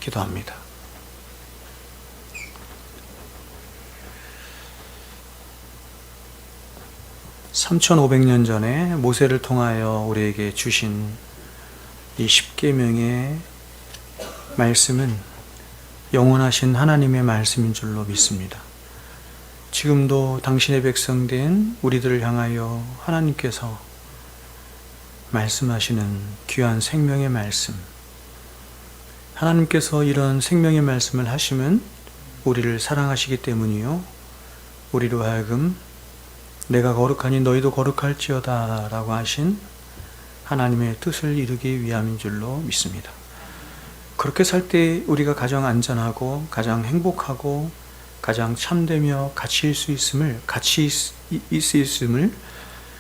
기도합니다. 3500년 전에 모세를 통하여 우리에게 주신 이 십계명의 말씀은 영원하신 하나님의 말씀인 줄로 믿습니다. 지금도 당신의 백성된 우리들을 향하여 하나님께서 말씀하시는 귀한 생명의 말씀, 하나님께서 이런 생명의 말씀을 하시면 우리를 사랑하시기 때문이요, 우리로 하여금 내가 거룩하니 너희도 거룩할지어다 라고 하신 하나님의 뜻을 이루기 위함인 줄로 믿습니다. 그렇게 살 때 우리가 가장 안전하고 가장 행복하고 가장 참되며 가치 있음을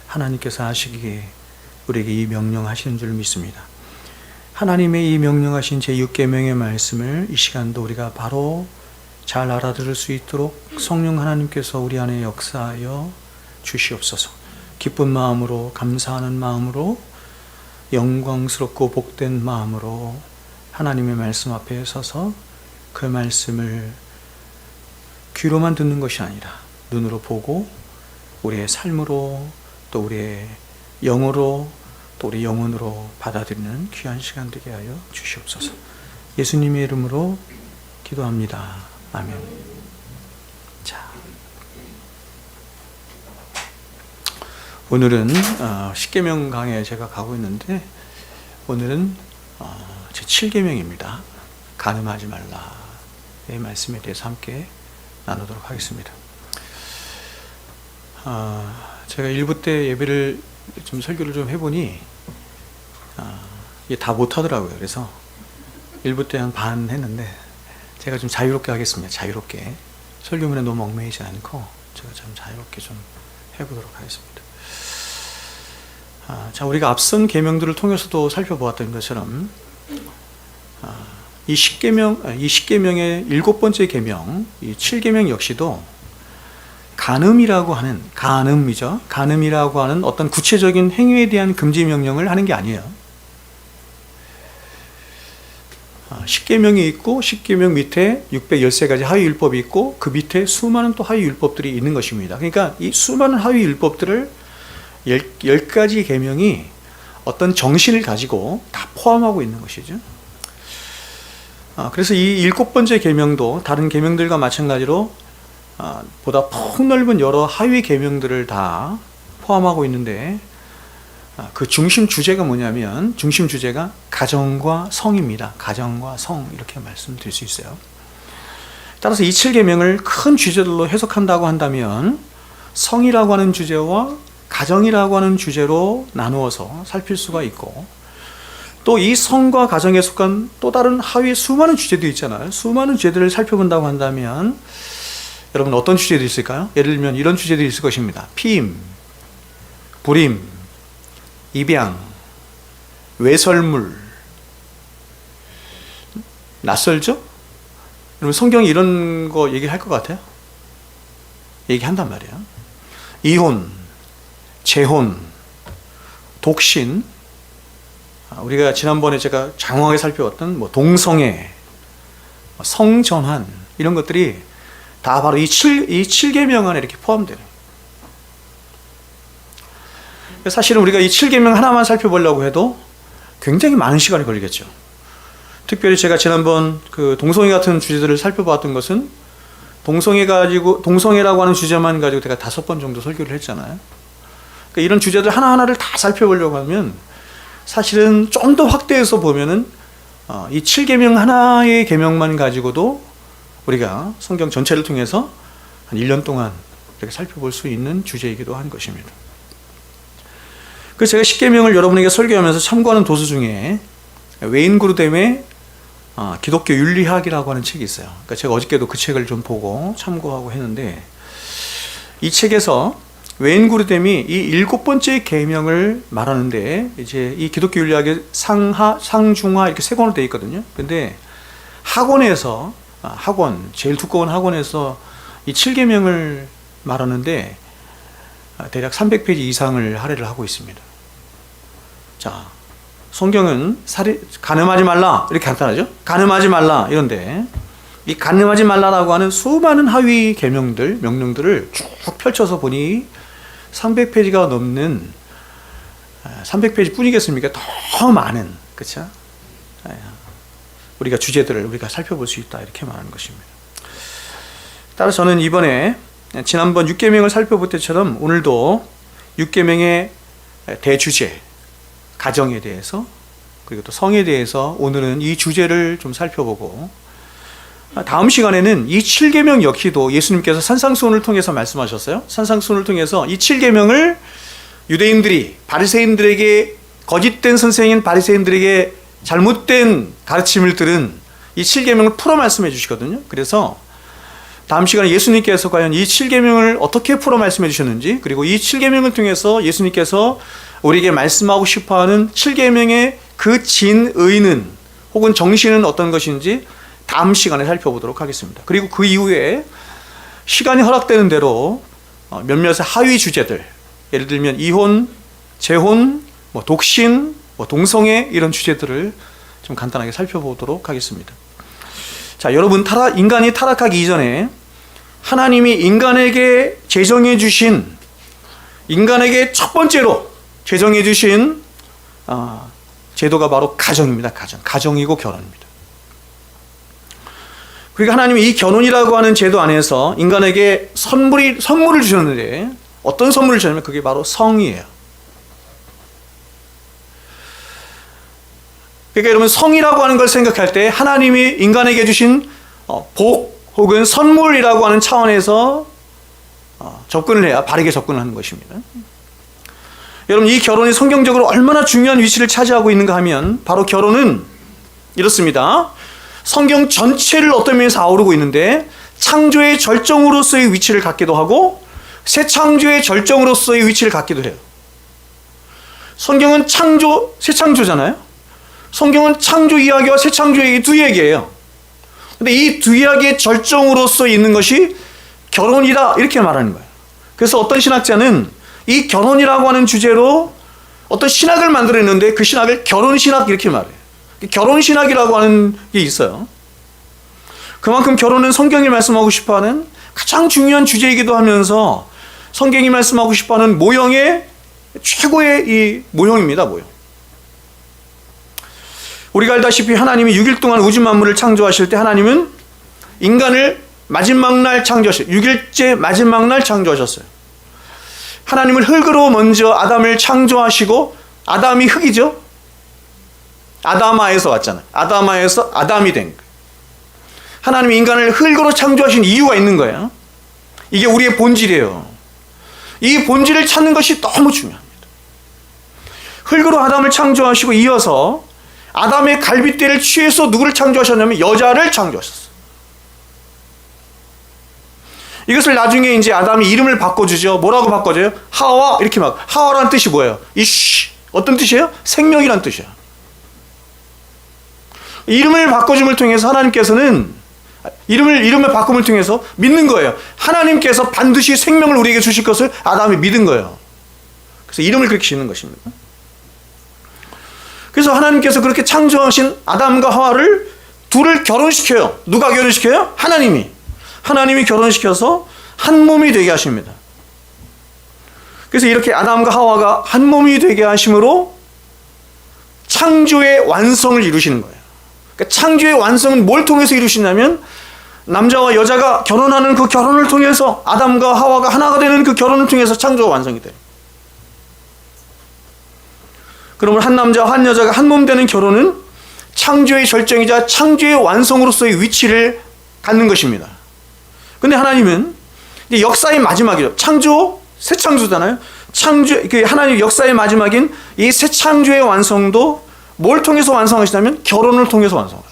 하나님께서 아시기에 우리에게 이 명령하시는 줄 믿습니다. 하나님의 이 명령하신 제6계명의 말씀을 이 시간도 우리가 바로 잘 알아들을 수 있도록 성령 하나님께서 우리 안에 역사하여 주시옵소서. 기쁜 마음으로, 감사하는 마음으로, 영광스럽고 복된 마음으로 하나님의 말씀 앞에 서서 그 말씀을 귀로만 듣는 것이 아니라 눈으로 보고 우리의 삶으로, 또 우리의 영어로, 또 우리 영혼으로 받아들이는 귀한 시간 되게 하여 주시옵소서. 예수님의 이름으로 기도합니다. 아멘. 자, 오늘은 십계명 강의에 제가 가고 있는데, 오늘은 제 7계명입니다. 간음하지 말라의 말씀에 대해서 함께 나누도록 하겠습니다. 제가 1부 때 예배를 좀 설교를 좀 해보니 이게 다 못하더라고요. 그래서 1부 때 한 반 했는데 제가 좀 자유롭게 하겠습니다. 자유롭게, 설교문에 너무 얽매이지 않고 제가 좀 자유롭게 좀 해보도록 하겠습니다. 자, 우리가 앞선 계명들을 통해서도 살펴보았던 것처럼 이 10계명의 7번째 계명, 이 7계명 역시도 간음이라고 하는, 간음이라고 하는 어떤 구체적인 행위에 대한 금지 명령을 하는 게 아니에요. 10계명이 있고 10계명 밑에 613가지 하위 율법이 있고 그 밑에 수많은 또 하위 율법들이 있는 것입니다. 그러니까 이 수많은 하위 율법들을 10가지 계명이 어떤 정신을 가지고 다 포함하고 있는 것이죠. 그래서 이 7번째 계명도 다른 계명들과 마찬가지로 보다 폭넓은 여러 하위 계명들을 다 포함하고 있는데, 그 중심 주제가 뭐냐면, 중심 주제가 가정과 성입니다. 가정과 성, 이렇게 말씀드릴 수 있어요. 따라서 이 7계명을 큰 주제들로 해석한다고 한다면 성이라고 하는 주제와 가정이라고 하는 주제로 나누어서 살필 수가 있고, 또 이 성과 가정에 속한 또 다른 하위 수많은 주제도 있잖아요. 수많은 주제들을 살펴본다고 한다면 여러분 어떤 주제도 있을까요? 예를 들면 이런 주제들이 있을 것입니다. 피임, 불임, 입양, 외설물. 낯설죠? 여러분 성경이 이런 거 얘기할 것 같아요? 얘기한단 말이에요. 이혼, 재혼, 독신, 우리가 지난번에 제가 장황하게 살펴봤던 동성애, 성전환, 이런 것들이 다 바로 이 7계명 안에 이렇게 포함돼요. 사실은 우리가 이 7계명 하나만 살펴보려고 해도 굉장히 많은 시간이 걸리겠죠. 특별히 제가 지난번 그 동성애 같은 주제들을 살펴봤던 것은 동성애라고 하는 주제만 가지고 제가 5번 정도 설교를 했잖아요. 그러니까 이런 주제들 하나하나를 다 살펴보려고 하면 사실은 좀 더 확대해서 보면은 이 7계명 하나의 계명만 가지고도 우리가 성경 전체를 통해서 한 1년 동안 이렇게 살펴볼 수 있는 주제이기도 한 것입니다. 그래서 제가 10계명을 여러분에게 설교하면서 참고하는 도서 중에 웨인 그루뎀의 기독교 윤리학이라고 하는 책이 있어요. 그러니까 제가 어저께도 그 책을 좀 보고 참고하고 했는데, 이 책에서 웨인 그루뎀이 이 7번째 계명을 말하는데, 이제 이 기독교 윤리학의 상하, 상중하 이렇게 3권으로 되어 있거든요. 근데 학원에서 제일 두꺼운 학원에서 이 7계명을 말하는데 대략 300페이지 이상을 할애를 하고 있습니다. 자, 성경은 간음하지 말라 이렇게 간단하죠. 간음하지 말라 이런데 이 간음하지 말라라고 하는 수많은 하위 계명들, 명령들을 쭉 펼쳐서 보니 300페이지가 넘는 300페이지 뿐이겠습니까? 더 많은, 그렇죠? 우리가 주제들을 우리가 살펴볼 수 있다 이렇게 말하는 것입니다. 따라서 저는 이번에 지난번 6계명을 살펴볼 때처럼 오늘도 6계명의 대주제, 가정에 대해서 그리고 또 성에 대해서 오늘은 이 주제를 좀 살펴보고 다음 시간에는 이 7계명 역시도 예수님께서 산상수훈을 통해서 말씀하셨어요. 산상수훈을 통해서 이 7계명을 유대인들이 바리새인들에게 거짓된 선생인 바리새인들에게 잘못된 가르침을 들은 이 7계명을 풀어 말씀해 주시거든요. 그래서 다음 시간에 예수님께서 과연 이 7계명을 어떻게 풀어 말씀해 주셨는지 그리고 이 7계명을 통해서 예수님께서 우리에게 말씀하고 싶어하는 7계명의 그 진의는 혹은 정신은 어떤 것인지 다음 시간에 살펴보도록 하겠습니다. 그리고 그 이후에 시간이 허락되는 대로 몇몇의 하위 주제들, 예를 들면 이혼, 재혼, 독신, 동성애 이런 주제들을 좀 간단하게 살펴보도록 하겠습니다. 자, 여러분 인간이 타락하기 이전에 하나님이 인간에게 제정해 주신 인간에게 첫 번째로 제정해 주신 제도가 바로 가정입니다. 가정이고 결혼입니다. 그러니까 하나님이 이 결혼이라고 하는 제도 안에서 인간에게 선물을 주셨는데 어떤 선물을 주셨냐면 그게 바로 성이에요. 그러니까 여러분 성이라고 하는 걸 생각할 때 하나님이 인간에게 주신 복 혹은 선물이라고 하는 차원에서 접근을 해야 바르게 접근을 하는 것입니다. 여러분 이 결혼이 성경적으로 얼마나 중요한 위치를 차지하고 있는가 하면 바로 결혼은 이렇습니다. 성경 전체를 어떤 면에서 아우르고 있는데 창조의 절정으로서의 위치를 갖기도 하고 새 창조의 절정으로서의 위치를 갖기도 해요. 성경은 새 창조잖아요. 성경은 창조 이야기와 새 창조 이야기 두 이야기예요. 근데 이 두 이야기의 절정으로서 있는 것이 결혼이다 이렇게 말하는 거예요. 그래서 어떤 신학자는 이 결혼이라고 하는 주제로 어떤 신학을 만들어냈는데 그 신학을 결혼신학 이렇게 말해요. 결혼신학이라고 하는 게 있어요. 그만큼 결혼은 성경이 말씀하고 싶어하는 가장 중요한 주제이기도 하면서 성경이 말씀하고 싶어하는 모형의 최고의 이 모형입니다. 모형. 우리가 알다시피 하나님이 6일 동안 우주 만물을 창조하실 때 하나님은 인간을 마지막 날 창조하셨어요. 6일째 마지막 날 창조하셨어요. 하나님은 흙으로 먼저 아담을 창조하시고 아담이 흙이죠. 아담아에서 왔잖아요. 아담아에서 아담이 된 거예요. 하나님이 인간을 흙으로 창조하신 이유가 있는 거예요. 이게 우리의 본질이에요. 이 본질을 찾는 것이 너무 중요합니다. 흙으로 아담을 창조하시고 이어서 아담의 갈빗대를 취해서 누구를 창조하셨냐면 여자를 창조하셨어요. 이것을 나중에 이제 아담이 이름을 바꿔주죠. 뭐라고 바꿔줘요? 하와 이렇게 막 하와라는 뜻이 뭐예요? 어떤 뜻이에요? 생명이란 뜻이에요. 이름을 바꿔줌을 통해서 하나님께서는 이름을 바꿈을 통해서 믿는 거예요. 하나님께서 반드시 생명을 우리에게 주실 것을 아담이 믿은 거예요. 그래서 이름을 그렇게 짓는 것입니다. 그래서 하나님께서 그렇게 창조하신 아담과 하와를 둘을 결혼시켜요. 누가 결혼시켜요? 하나님이 결혼시켜서 한 몸이 되게 하십니다. 그래서 이렇게 아담과 하와가 한 몸이 되게 하심으로 창조의 완성을 이루시는 거예요. 그러니까 창조의 완성은 뭘 통해서 이루시냐면 남자와 여자가 결혼하는 그 결혼을 통해서 아담과 하와가 하나가 되는 그 결혼을 통해서 창조가 완성이 돼요. 그러면 한 남자와 한 여자가 한 몸 되는 결혼은 창조의 절정이자 창조의 완성으로서의 위치를 갖는 것입니다. 근데 하나님은 역사의 마지막이죠. 새 창조잖아요. 하나님 역사의 마지막인 이 새 창조의 완성도 뭘 통해서 완성하시냐면 결혼을 통해서 완성하세요.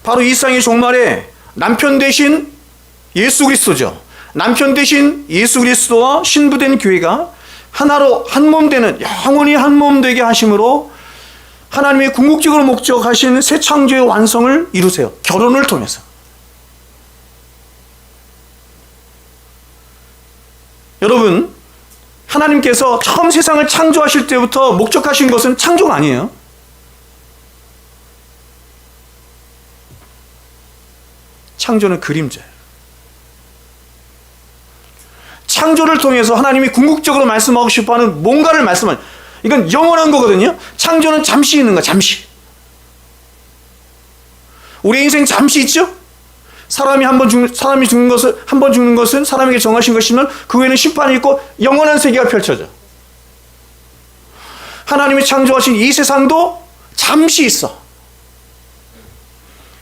바로 이 세상의 종말에 남편 대신 예수 그리스도죠. 남편 대신 예수 그리스도와 신부된 교회가 하나로 한 몸 되는 영원히 한 몸 되게 하심으로 하나님의 궁극적으로 목적하신 새 창조의 완성을 이루세요. 결혼을 통해서. 여러분 하나님께서 처음 세상을 창조하실 때부터 목적하신 것은 창조가 아니에요. 창조는 그림자예요. 창조를 통해서 하나님이 궁극적으로 말씀하고 싶어하는 뭔가를 말씀하는, 이건 영원한 거거든요. 창조는 잠시 있는 거야. 잠시. 우리 인생 잠시 있죠? 사람이 죽는 것을, 한 번 죽는 것은 사람에게 정하신 것이면 그 후에는 심판이 있고 영원한 세계가 펼쳐져. 하나님이 창조하신 이 세상도 잠시 있어.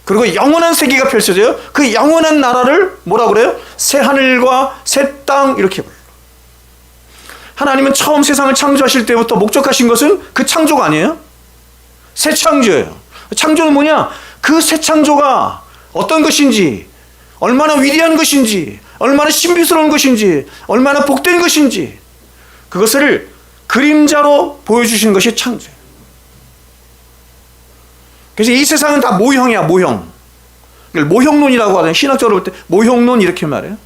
그리고 영원한 세계가 펼쳐져요. 그 영원한 나라를 뭐라 그래요? 새 하늘과 새 땅 이렇게 불러. 하나님은 처음 세상을 창조하실 때부터 목적하신 것은 그 창조가 아니에요. 새 창조예요. 창조는 뭐냐? 그 새 창조가 어떤 것인지, 얼마나 위대한 것인지, 얼마나 신비스러운 것인지, 얼마나 복된 것인지, 그것을 그림자로 보여주시는 것이 창조예요. 그래서 이 세상은 다 모형이야, 모형. 모형론이라고 하잖아요. 신학적으로 볼 때 모형론 이렇게 말해요.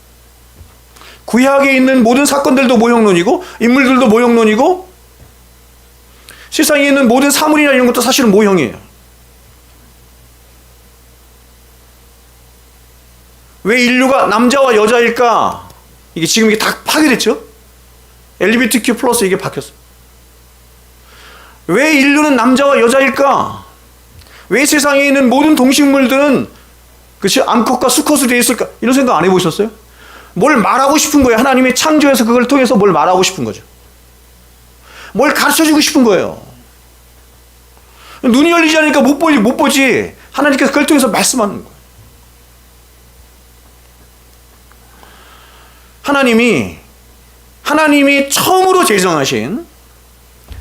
구약에 있는 모든 사건들도 모형론이고, 인물들도 모형론이고, 세상에 있는 모든 사물이나 이런 것도 사실은 모형이에요. 왜 인류가 남자와 여자일까? 이게 지금 이게 다 파괴됐죠? LGBTQ 플러스 이게 바뀌었어요. 왜 인류는 남자와 여자일까? 왜 세상에 있는 모든 동식물들은 그치 암컷과 수컷으로 되어 있을까? 이런 생각 안 해보셨어요? 뭘 말하고 싶은 거예요. 하나님의 창조에서 그걸 통해서 뭘 말하고 싶은 거죠. 뭘 가르쳐주고 싶은 거예요. 눈이 열리지 않으니까 못 보지. 하나님께서 그걸 통해서 말씀하는 거예요. 하나님이 처음으로 제정하신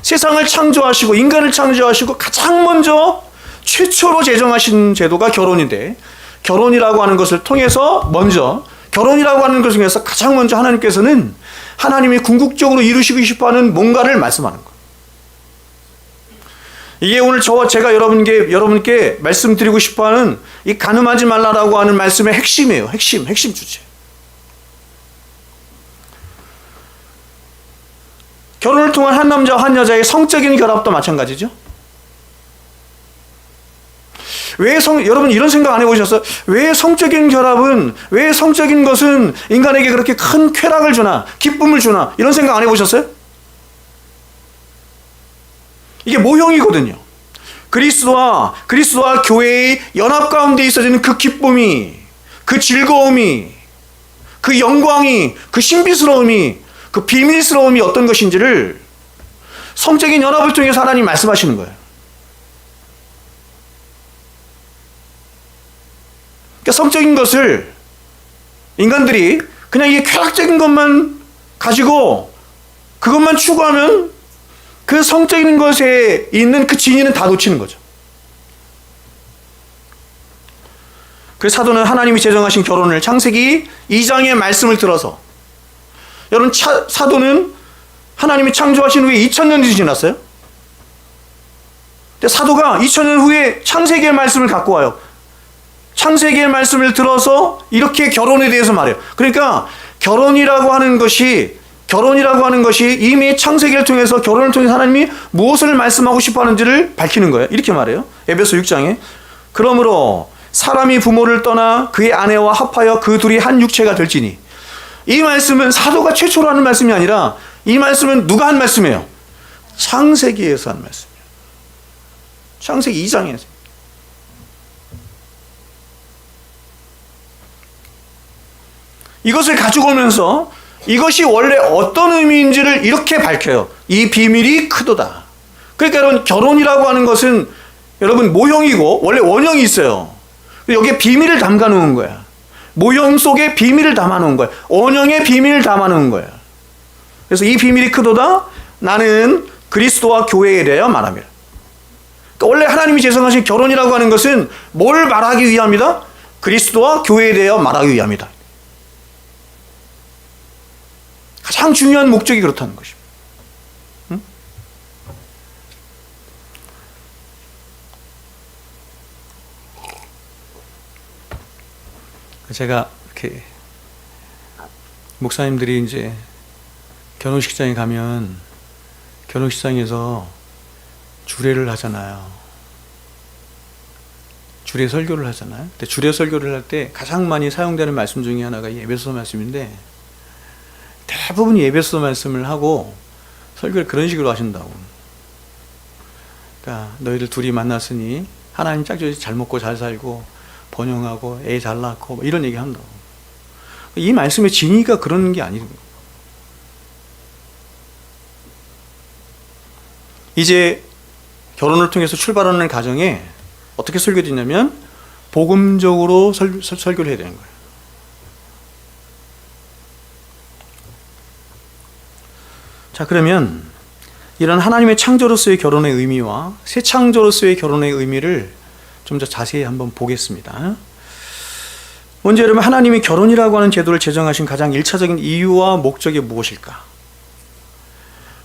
세상을 창조하시고 인간을 창조하시고 가장 먼저 최초로 제정하신 제도가 결혼인데, 결혼이라고 하는 것을 통해서 결혼이라고 하는 것 중에서 가장 먼저 하나님께서는 하나님이 궁극적으로 이루시고 싶어하는 뭔가를 말씀하는 거예요. 이게 오늘 제가 여러분께 말씀드리고 싶어하는 이 간음하지 말라라고 하는 말씀의 핵심이에요. 핵심 주제. 결혼을 통한 한 남자와 한 여자의 성적인 결합도 마찬가지죠. 여러분 이런 생각 안 해보셨어요? 왜 성적인 것은 인간에게 그렇게 큰 쾌락을 주나, 기쁨을 주나, 이런 생각 안 해보셨어요? 이게 모형이거든요. 그리스도와 교회의 연합 가운데 있어지는 그 기쁨이, 그 즐거움이, 그 영광이, 그 신비스러움이, 그 비밀스러움이 어떤 것인지를 성적인 연합을 통해서 하나님 말씀하시는 거예요. 그러니까 성적인 것을 인간들이 그냥 이게 쾌락적인 것만 가지고 그것만 추구하면 그 성적인 것에 있는 그 진리는 다 놓치는 거죠. 그래서 사도는 하나님이 제정하신 결혼을 창세기 2장의 말씀을 들어서, 여러분 사도는 하나님이 창조하신 후에 2000년이 지났어요. 근데 사도가 2000년 후에 창세기의 말씀을 갖고 와요. 창세기의 말씀을 들어서 이렇게 결혼에 대해서 말해요. 그러니까 결혼이라고 하는 것이 이미 창세기를 통해서, 결혼을 통해서 하나님이 무엇을 말씀하고 싶어 하는지를 밝히는 거예요. 이렇게 말해요. 에베소 6장에. 그러므로 사람이 부모를 떠나 그의 아내와 합하여 그 둘이 한 육체가 될지니. 이 말씀은 사도가 최초로 하는 말씀이 아니라, 이 말씀은 누가 한 말씀이에요? 창세기에서 한 말씀이에요. 창세기 2장에서. 이것을 가지고 오면서 이것이 원래 어떤 의미인지를 이렇게 밝혀요. 이 비밀이 크도다. 그러니까 여러분, 결혼이라고 하는 것은 여러분 모형이고 원래 원형이 있어요. 여기에 비밀을 담가 놓은 거야. 모형 속에 비밀을 담아 놓은 거야. 원형의 비밀을 담아 놓은 거야. 그래서 이 비밀이 크도다. 나는 그리스도와 교회에 대하여 말합니다. 그러니까 원래 하나님이 제정하신 결혼이라고 하는 것은 뭘 말하기 위함이다? 그리스도와 교회에 대하여 말하기 위함이다. 가장 중요한 목적이 그렇다는 것입니다. 응? 제가 이렇게 목사님들이 이제 결혼식장에 가면 결혼식장에서 주례를 하잖아요. 주례 설교를 하잖아요. 근데 주례 설교를 할 때 가장 많이 사용되는 말씀 중에 하나가 이 에베소서 말씀인데, 대부분 이 에베소서 말씀을 하고 설교를 그런 식으로 하신다고. 그러니까 너희들 둘이 만났으니 하나님 짝지어서 잘 먹고 잘 살고 번영하고 애 잘 낳고 이런 얘기 한다고. 이 말씀의 진의가 그런 게 아니에요. 이제 결혼을 통해서 출발하는 가정에 어떻게 설교되냐면 복음적으로 설교를 해야 되는 거예요. 자, 그러면 이런 하나님의 창조로서의 결혼의 의미와 새 창조로서의 결혼의 의미를 좀 더 자세히 한번 보겠습니다. 먼저 여러분, 하나님이 결혼이라고 하는 제도를 제정하신 가장 1차적인 이유와 목적이 무엇일까?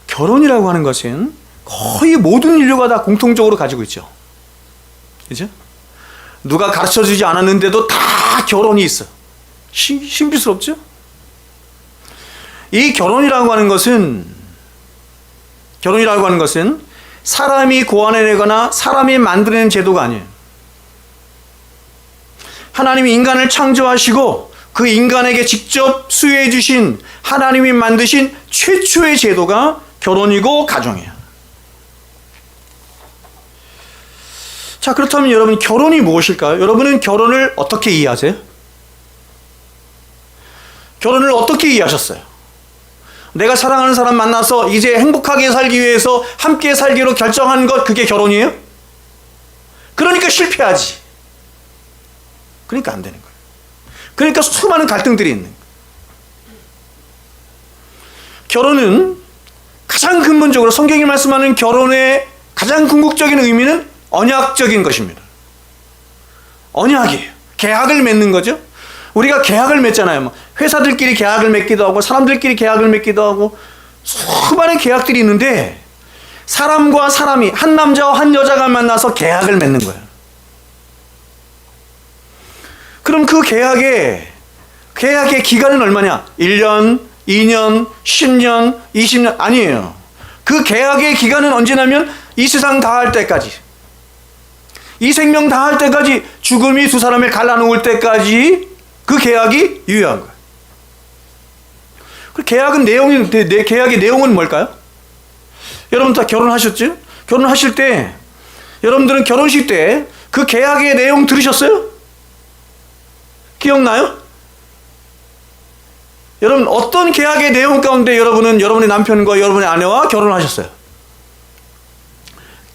결혼이라고 하는 것은 거의 모든 인류가 다 공통적으로 가지고 있죠. 그죠? 누가 가르쳐주지 않았는데도 다 결혼이 있어. 신비스럽죠? 이 결혼이라고 하는 것은 사람이 고안해내거나 사람이 만들어낸 제도가 아니에요. 하나님이 인간을 창조하시고 그 인간에게 직접 수여해 주신, 하나님이 만드신 최초의 제도가 결혼이고 가정이에요. 자, 그렇다면 여러분, 결혼이 무엇일까요? 여러분은 결혼을 어떻게 이해하세요? 결혼을 어떻게 이해하셨어요? 내가 사랑하는 사람 만나서 이제 행복하게 살기 위해서 함께 살기로 결정한 것, 그게 결혼이에요? 그러니까 실패하지. 그러니까 안 되는 거예요. 그러니까 수많은 갈등들이 있는 거예요. 결혼은 가장 근본적으로 성경이 말씀하는 결혼의 가장 궁극적인 의미는 언약적인 것입니다. 언약이에요. 계약을 맺는 거죠. 우리가 계약을 맺잖아요. 회사들끼리 계약을 맺기도 하고 사람들끼리 계약을 맺기도 하고 수많은 계약들이 있는데, 사람과 사람이, 한 남자와 한 여자가 만나서 계약을 맺는 거예요. 그럼 그 계약의 기간은 얼마냐? 1년, 2년, 10년, 20년 아니에요. 그 계약의 기간은 언제냐면 이 세상 다할 때까지, 이 생명 다할 때까지, 죽음이 두 사람을 갈라놓을 때까지 그 계약이 유효한 거예요. 그 계약의 내용은 뭘까요? 여러분 다 결혼하셨죠? 결혼하실 때 여러분들은 결혼식 때 그 계약의 내용 들으셨어요? 기억나요? 여러분, 어떤 계약의 내용 가운데 여러분은 여러분의 남편과 여러분의 아내와 결혼하셨어요?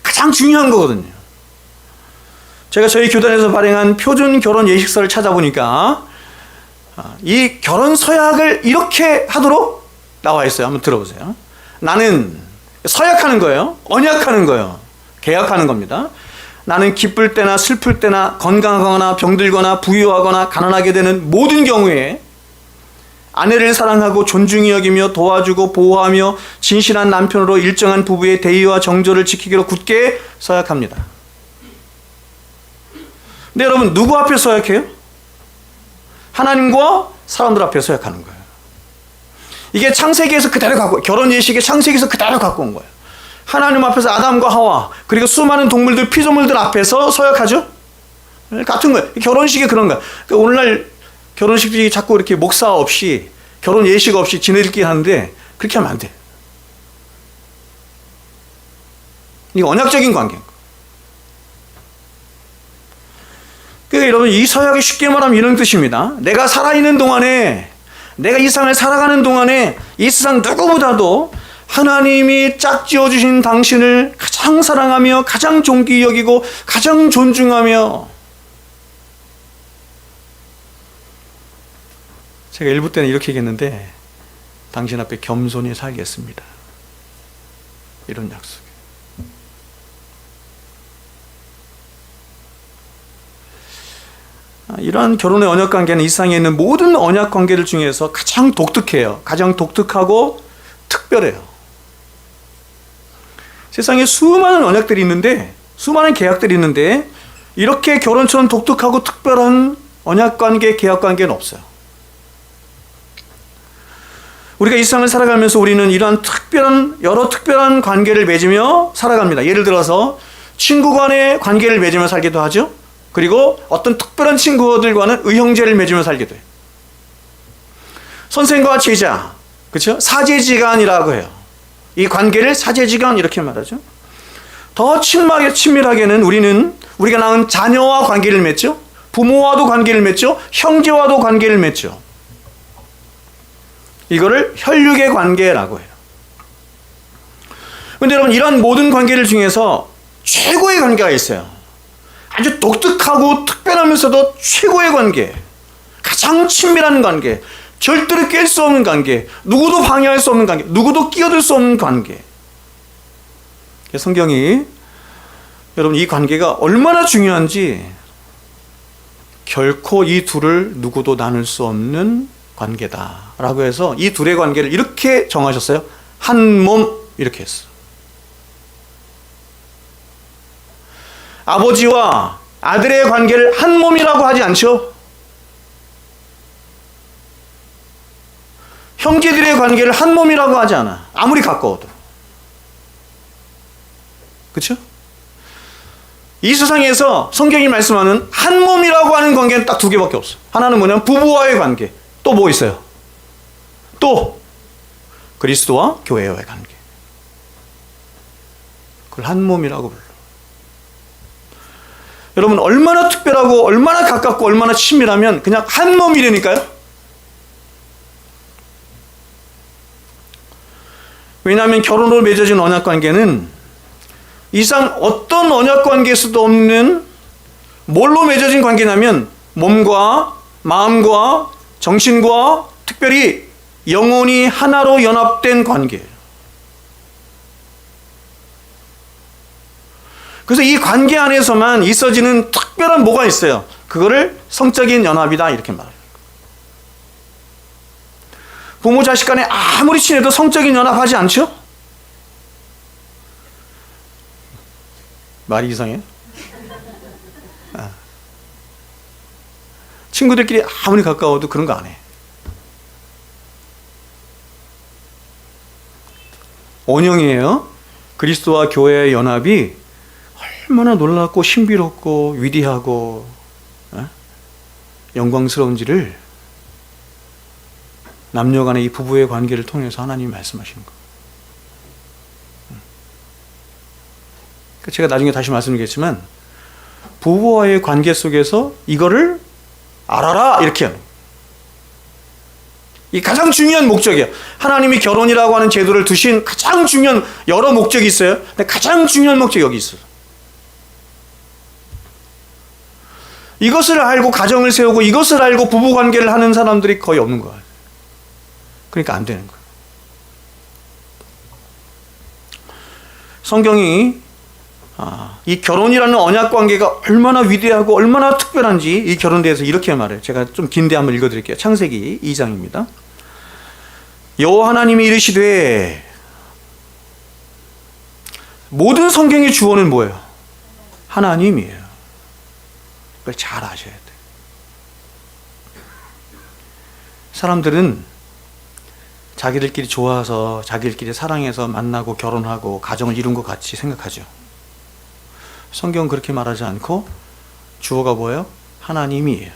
가장 중요한 거거든요. 제가 저희 교단에서 발행한 표준 결혼 예식서를 찾아보니까 이 결혼 서약을 이렇게 하도록 나와 있어요. 한번 들어보세요. 나는, 서약하는 거예요. 언약하는 거예요. 계약하는 겁니다. 나는 기쁠 때나 슬플 때나 건강하거나 병들거나 부유하거나 가난하게 되는 모든 경우에 아내를 사랑하고 존중히 여기며 도와주고 보호하며 진실한 남편으로 일정한 부부의 대의와 정조를 지키기로 굳게 서약합니다. 근데 여러분, 누구 앞에 서약해요? 하나님과 사람들 앞에 서약하는 거예요. 이게 창세기에서 그대로 결혼 예식의 창세기에서 그대로 갖고 온 거예요. 하나님 앞에서 아담과 하와, 그리고 수많은 동물들, 피조물들 앞에서 서약하죠? 같은 거예요. 결혼식이 그런 거예요. 그러니까 오늘날 결혼식이 자꾸 이렇게 목사 없이, 결혼 예식 없이 지내들끼리 하는데, 그렇게 하면 안 돼. 이게 언약적인 관계인 거예요. 그러니까 여러분, 이 서약이 쉽게 말하면 이런 뜻입니다. 내가 살아있는 동안에, 내가 이 세상을 살아가는 동안에 이 세상 누구보다도 하나님이 짝지어 주신 당신을 가장 사랑하며 가장 존귀 여기고 가장 존중하며, 제가 일부 때는 이렇게 얘기했는데, 당신 앞에 겸손히 살겠습니다. 이런 약속. 이러한 결혼의 언약 관계는 이 세상에 있는 모든 언약 관계들 중에서 가장 독특해요. 가장 독특하고 특별해요. 세상에 수많은 언약들이 있는데, 수많은 계약들이 있는데, 이렇게 결혼처럼 독특하고 특별한 언약 관계, 계약 관계는 없어요. 우리가 이 세상을 살아가면서 우리는 이러한 여러 특별한 관계를 맺으며 살아갑니다. 예를 들어서 친구 간의 관계를 맺으며 살기도 하죠. 그리고 어떤 특별한 친구들과는 의형제를 맺으며 살기도 해요. 선생과 제자, 그렇죠? 사제지간이라고 해요. 이 관계를 사제지간 이렇게 말하죠. 더 친밀하게는 우리가 낳은 자녀와 관계를 맺죠. 부모와도 관계를 맺죠. 형제와도 관계를 맺죠. 이거를 혈육의 관계라고 해요. 그런데 여러분, 이런 모든 관계들 중에서 최고의 관계가 있어요. 아주 독특하고 특별하면서도 최고의 관계, 가장 친밀한 관계, 절대로 깰 수 없는 관계, 누구도 방해할 수 없는 관계, 누구도 끼어들 수 없는 관계. 성경이 여러분 이 관계가 얼마나 중요한지, 결코 이 둘을 누구도 나눌 수 없는 관계다라고 해서 이 둘의 관계를 이렇게 정하셨어요. 한 몸, 이렇게 했어요. 아버지와 아들의 관계를 한 몸이라고 하지 않죠. 형제들의 관계를 한 몸이라고 하지 않아. 아무리 가까워도. 그렇죠? 이 세상에서 성경이 말씀하는 한 몸이라고 하는 관계는 딱 두 개밖에 없어요. 하나는 뭐냐면 부부와의 관계. 또 뭐 있어요? 또 그리스도와 교회와의 관계. 그걸 한 몸이라고 불러요. 여러분, 얼마나 특별하고 얼마나 가깝고 얼마나 친밀하면 그냥 한 몸이라니까요. 왜냐하면 결혼으로 맺어진 언약관계는 이상 어떤 언약관계에서도 없는 뭘로 맺어진 관계냐면 몸과 마음과 정신과 특별히 영혼이 하나로 연합된 관계예요. 그래서 이 관계 안에서만 있어지는 특별한 뭐가 있어요. 그거를 성적인 연합이다 이렇게 말해요. 부모 자식 간에 아무리 친해도 성적인 연합하지 않죠? 말이 이상해. 친구들끼리 아무리 가까워도 그런 거 안 해. 온영이에요. 그리스도와 교회의 연합이 얼마나 놀랍고 신비롭고 위대하고 영광스러운지를 남녀 간의 이 부부의 관계를 통해서 하나님이 말씀하시는 거예요. 제가 나중에 다시 말씀드리겠지만 부부와의 관계 속에서 이거를 알아라 이렇게 하는, 이 가장 중요한 목적이에요. 하나님이 결혼이라고 하는 제도를 두신 가장 중요한 여러 목적이 있어요. 근데 가장 중요한 목적이 여기 있어요. 이것을 알고 가정을 세우고 이것을 알고 부부관계를 하는 사람들이 거의 없는 거예요. 그러니까 안 되는 거예요. 성경이 이 결혼이라는 언약관계가 얼마나 위대하고 얼마나 특별한지 이 결혼에 대해서 이렇게 말해요. 제가 좀 긴데 한번 읽어드릴게요. 창세기 2장입니다. 여호와 하나님이 이르시되, 모든 성경의 주어는 뭐예요? 하나님이에요. 그걸 잘 아셔야 돼요. 사람들은 자기들끼리 좋아서 자기들끼리 사랑해서 만나고 결혼하고 가정을 이룬 것 같이 생각하죠. 성경은 그렇게 말하지 않고 주어가 뭐예요? 하나님이에요.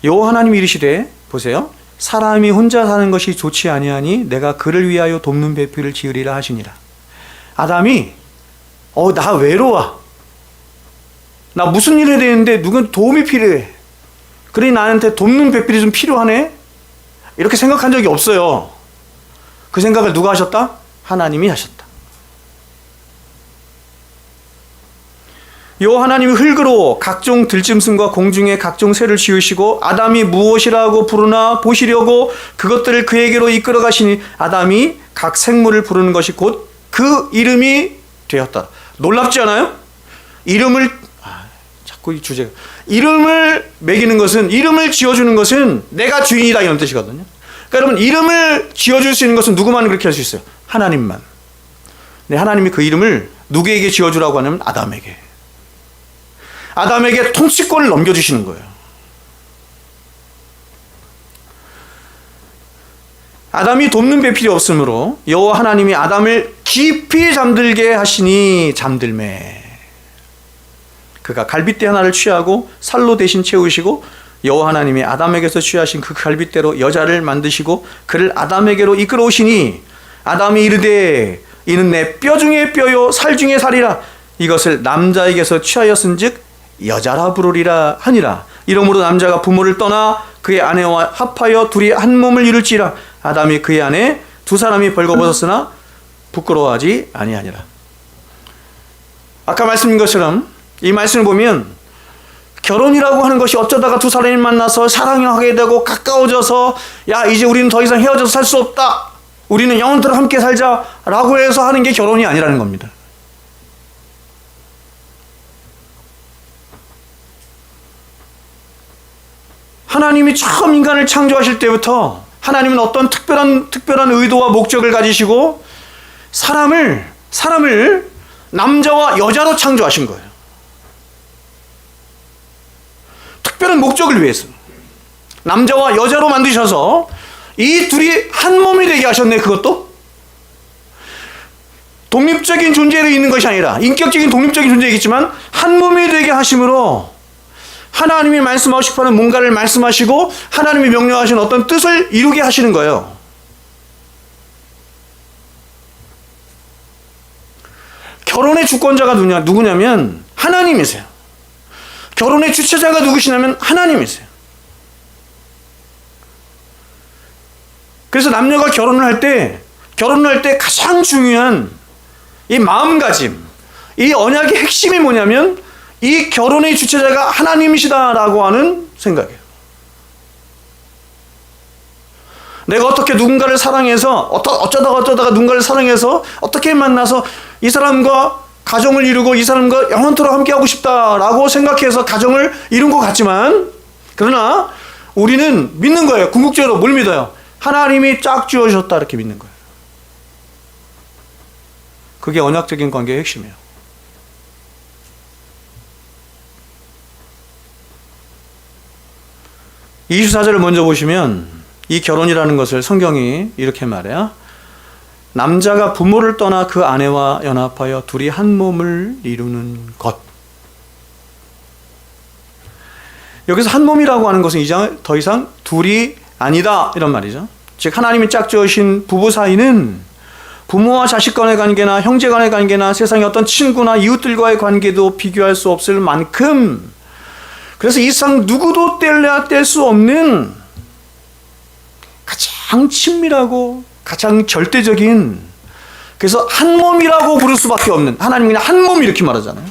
여호와 하나님이 이르시되, 보세요. 사람이 혼자 사는 것이 좋지 아니하니 내가 그를 위하여 돕는 배필을 지으리라 하시니라. 아담이 나 외로워. 나 무슨 일을 해야 되는데 누군 도움이 필요해. 그러니 나한테 돕는 배필이 좀 필요하네. 이렇게 생각한 적이 없어요. 그 생각을 누가 하셨다? 하나님이 하셨다. 여호와 하나님이 흙으로 각종 들짐승과 공중의 각종 새를 지으시고 아담이 무엇이라고 부르나 보시려고 그것들을 그에게로 이끌어 가시니 아담이 각 생물을 부르는 것이 곧 그 이름이 되었다. 놀랍지 않아요? 자꾸 이 주제가, 이름을 매기는 것은, 이름을 지어주는 것은 내가 주인이다 이런 뜻이거든요. 그러니까 여러분, 이름을 지어줄 수 있는 것은 누구만 그렇게 할 수 있어요? 하나님만. 네, 하나님이 그 이름을 누구에게 지어주라고 하냐면 아담에게 통치권을 넘겨주시는 거예요. 아담이 돕는 배 필요 없으므로 여호와 하나님이 아담을 깊이 잠들게 하시니 잠들매. 그가 갈빗대 하나를 취하고 살로 대신 채우시고 여호와 하나님이 아담에게서 취하신 그 갈빗대로 여자를 만드시고 그를 아담에게로 이끌어오시니 아담이 이르되 이는 내 뼈 중에 뼈요 살 중에 살이라. 이것을 남자에게서 취하였은즉 여자라 부르리라 하니라. 이러므로 남자가 부모를 떠나 그의 아내와 합하여 둘이 한 몸을 이룰지라. 아담이 그의 아내 두 사람이 벌거벗었으나 부끄러워하지 아니하니라. 아까 말씀드린 것처럼 이 말씀을 보면 결혼이라고 하는 것이 어쩌다가 두 사람이 만나서 사랑하게 되고 가까워져서 야 이제 우리는 더 이상 헤어져서 살 수 없다, 우리는 영원토록 함께 살자라고 해서 하는 게 결혼이 아니라는 겁니다. 하나님이 처음 인간을 창조하실 때부터 하나님은 어떤 특별한 의도와 목적을 가지시고 사람을 남자와 여자로 창조하신 거예요. 특별한 목적을 위해서 남자와 여자로 만드셔서 이 둘이 한 몸이 되게 하셨네. 그것도 독립적인 존재로 있는 것이 아니라 인격적인 독립적인 존재이겠지만 한 몸이 되게 하심으로 하나님이 말씀하고 싶어하는 뭔가를 말씀하시고 하나님이 명령하신 어떤 뜻을 이루게 하시는 거예요. 결혼의 주권자가 누구냐면 하나님이세요. 결혼의 주체자가 누구시냐면 하나님이세요. 그래서 남녀가 결혼을 할 때 가장 중요한 이 마음가짐, 이 언약의 핵심이 뭐냐면 이 결혼의 주체자가 하나님이시다라고 하는 생각이에요. 내가 어떻게 누군가를 사랑해서 어쩌다가 누군가를 사랑해서 어떻게 만나서 이 사람과 가정을 이루고 이 사람과 영원토록 함께하고 싶다라고 생각해서 가정을 이룬 것 같지만, 그러나 우리는 믿는 거예요. 궁극적으로 뭘 믿어요? 하나님이 짝 지어주셨다 이렇게 믿는 거예요. 그게 언약적인 관계의 핵심이에요. 24절을 먼저 보시면 이 결혼이라는 것을 성경이 이렇게 말해요. 남자가 부모를 떠나 그 아내와 연합하여 둘이 한 몸을 이루는 것. 여기서 한 몸이라고 하는 것은 더 이상 둘이 아니다 이런 말이죠. 즉 하나님이 짝지으신 부부 사이는 부모와 자식 간의 관계나 형제 간의 관계나 세상의 어떤 친구나 이웃들과의 관계도 비교할 수 없을 만큼, 그래서 이 세상 누구도 뗄 수 없는 가장 친밀하고 가장 절대적인, 그래서 한 몸이라고 부를 수밖에 없는, 하나님이 그냥 한 몸 이렇게 말하잖아요.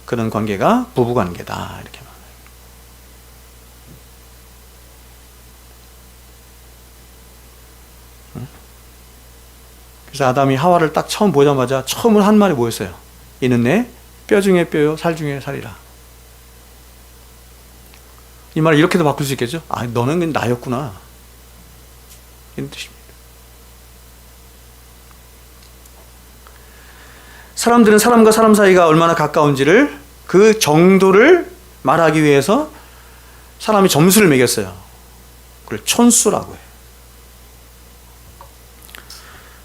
그런 관계가 부부관계다 이렇게 말해요. 그래서 아담이 하와를 딱 처음 보자마자 처음으로 한 말이 뭐였어요? 이는 내 뼈 중에 뼈요 살 중에 살이라. 이 말을 이렇게도 바꿀 수 있겠죠? 아, 너는 나였구나 이런 뜻입니다. 사람들은 사람과 사람 사이가 얼마나 가까운지를, 그 정도를 말하기 위해서 사람이 점수를 매겼어요. 그걸 촌수라고 해요.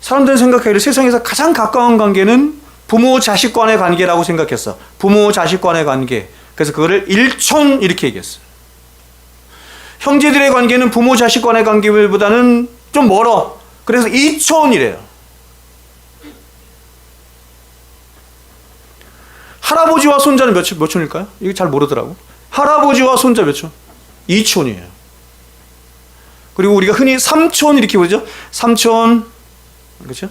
사람들은 생각하기를 세상에서 가장 가까운 관계는 부모 자식 간의 관계라고 생각했어. 부모 자식 간의 관계. 그래서 그거를 일촌 이렇게 얘기했어요. 형제들의 관계는 부모 자식 간의 관계보다는 좀 멀어. 그래서 이촌이래요. 할아버지와 손자는 몇 촌일까요? 이거 잘 모르더라고. 할아버지와 손자 몇 촌? 2촌이에요. 그리고 우리가 흔히 3촌 이렇게 부르죠. 3촌, 그렇죠?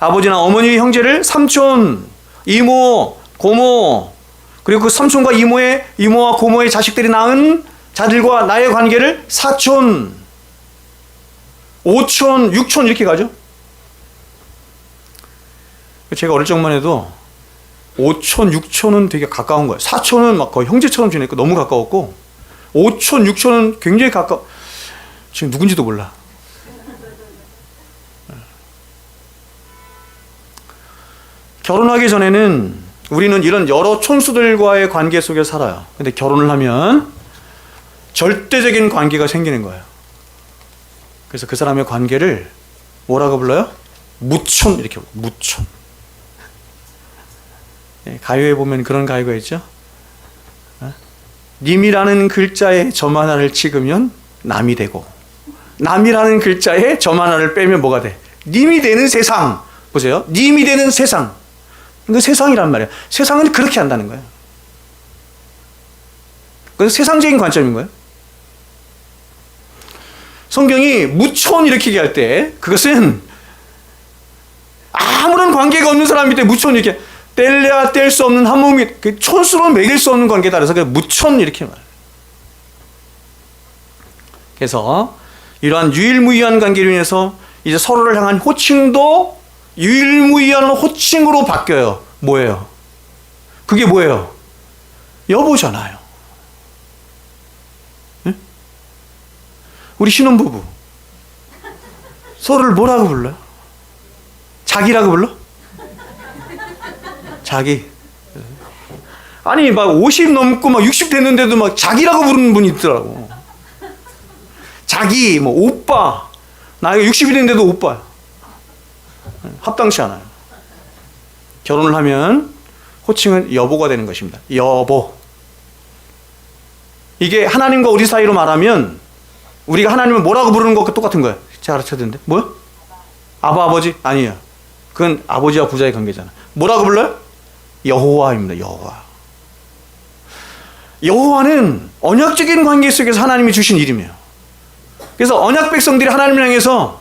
아버지나 어머니 형제를 삼촌, 이모, 고모, 그리고 그 삼촌과 이모와 고모의 자식들이 낳은 자들과 나의 관계를 사촌, 5촌, 6촌 이렇게 가죠. 제가 어릴 적만 해도 5촌, 6촌은 되게 가까운 거예요. 4촌은 막 거의 형제처럼 지내고 너무 가까웠고, 5촌, 6촌은 굉장히 지금 누군지도 몰라. 결혼하기 전에는 우리는 이런 여러 촌수들과의 관계 속에 살아요. 근데 결혼을 하면 절대적인 관계가 생기는 거예요. 그래서 그 사람의 관계를 뭐라고 불러요? 무촌, 이렇게 불러요. 무촌. 가요에 보면 그런 가요가 있죠. 님이라는 글자에 점 하나를 찍으면 남이 되고, 남이라는 글자에 점 하나를 빼면 뭐가 돼? 님이 되는 세상. 보세요. 님이 되는 세상. 그 세상이란 말이에요. 세상은 그렇게 한다는 거예요. 그래서 세상적인 관점인 거예요. 성경이 무촌 이렇게 얘기할 때 그것은 아무런 관계가 없는 사람인데 무촌 이렇게 뗄래야 뗄 수 없는 한 몸이 촌수로 매길 수 없는 관계다. 그래서 무촌 이렇게 말해요. 그래서 이러한 유일무이한 관계로 인해서 이제 서로를 향한 호칭도 유일무이한 호칭으로 바뀌어요. 뭐예요? 그게 뭐예요? 여보잖아요. 네? 우리 신혼부부 서로를 뭐라고 불러요? 자기라고 불러? 자기. 아니 막 50 넘고 막 60 됐는데도 막 자기라고 부르는 분이 있더라고. 자기, 뭐 오빠. 나이가 60이 됐는데도 오빠야. 합당치 않아요. 결혼을 하면 호칭은 여보가 되는 것입니다. 여보. 이게 하나님과 우리 사이로 말하면 우리가 하나님을 뭐라고 부르는 것과 똑같은 거예요. 제가 가르쳐드렸는데 뭐요? 아바 아버지? 아니에요. 그건 아버지와 부자의 관계잖아. 뭐라고 불러요? 여호와입니다. 여호와. 여호와는 언약적인 관계 속에서 하나님이 주신 이름이에요. 그래서 언약 백성들이 하나님을 향해서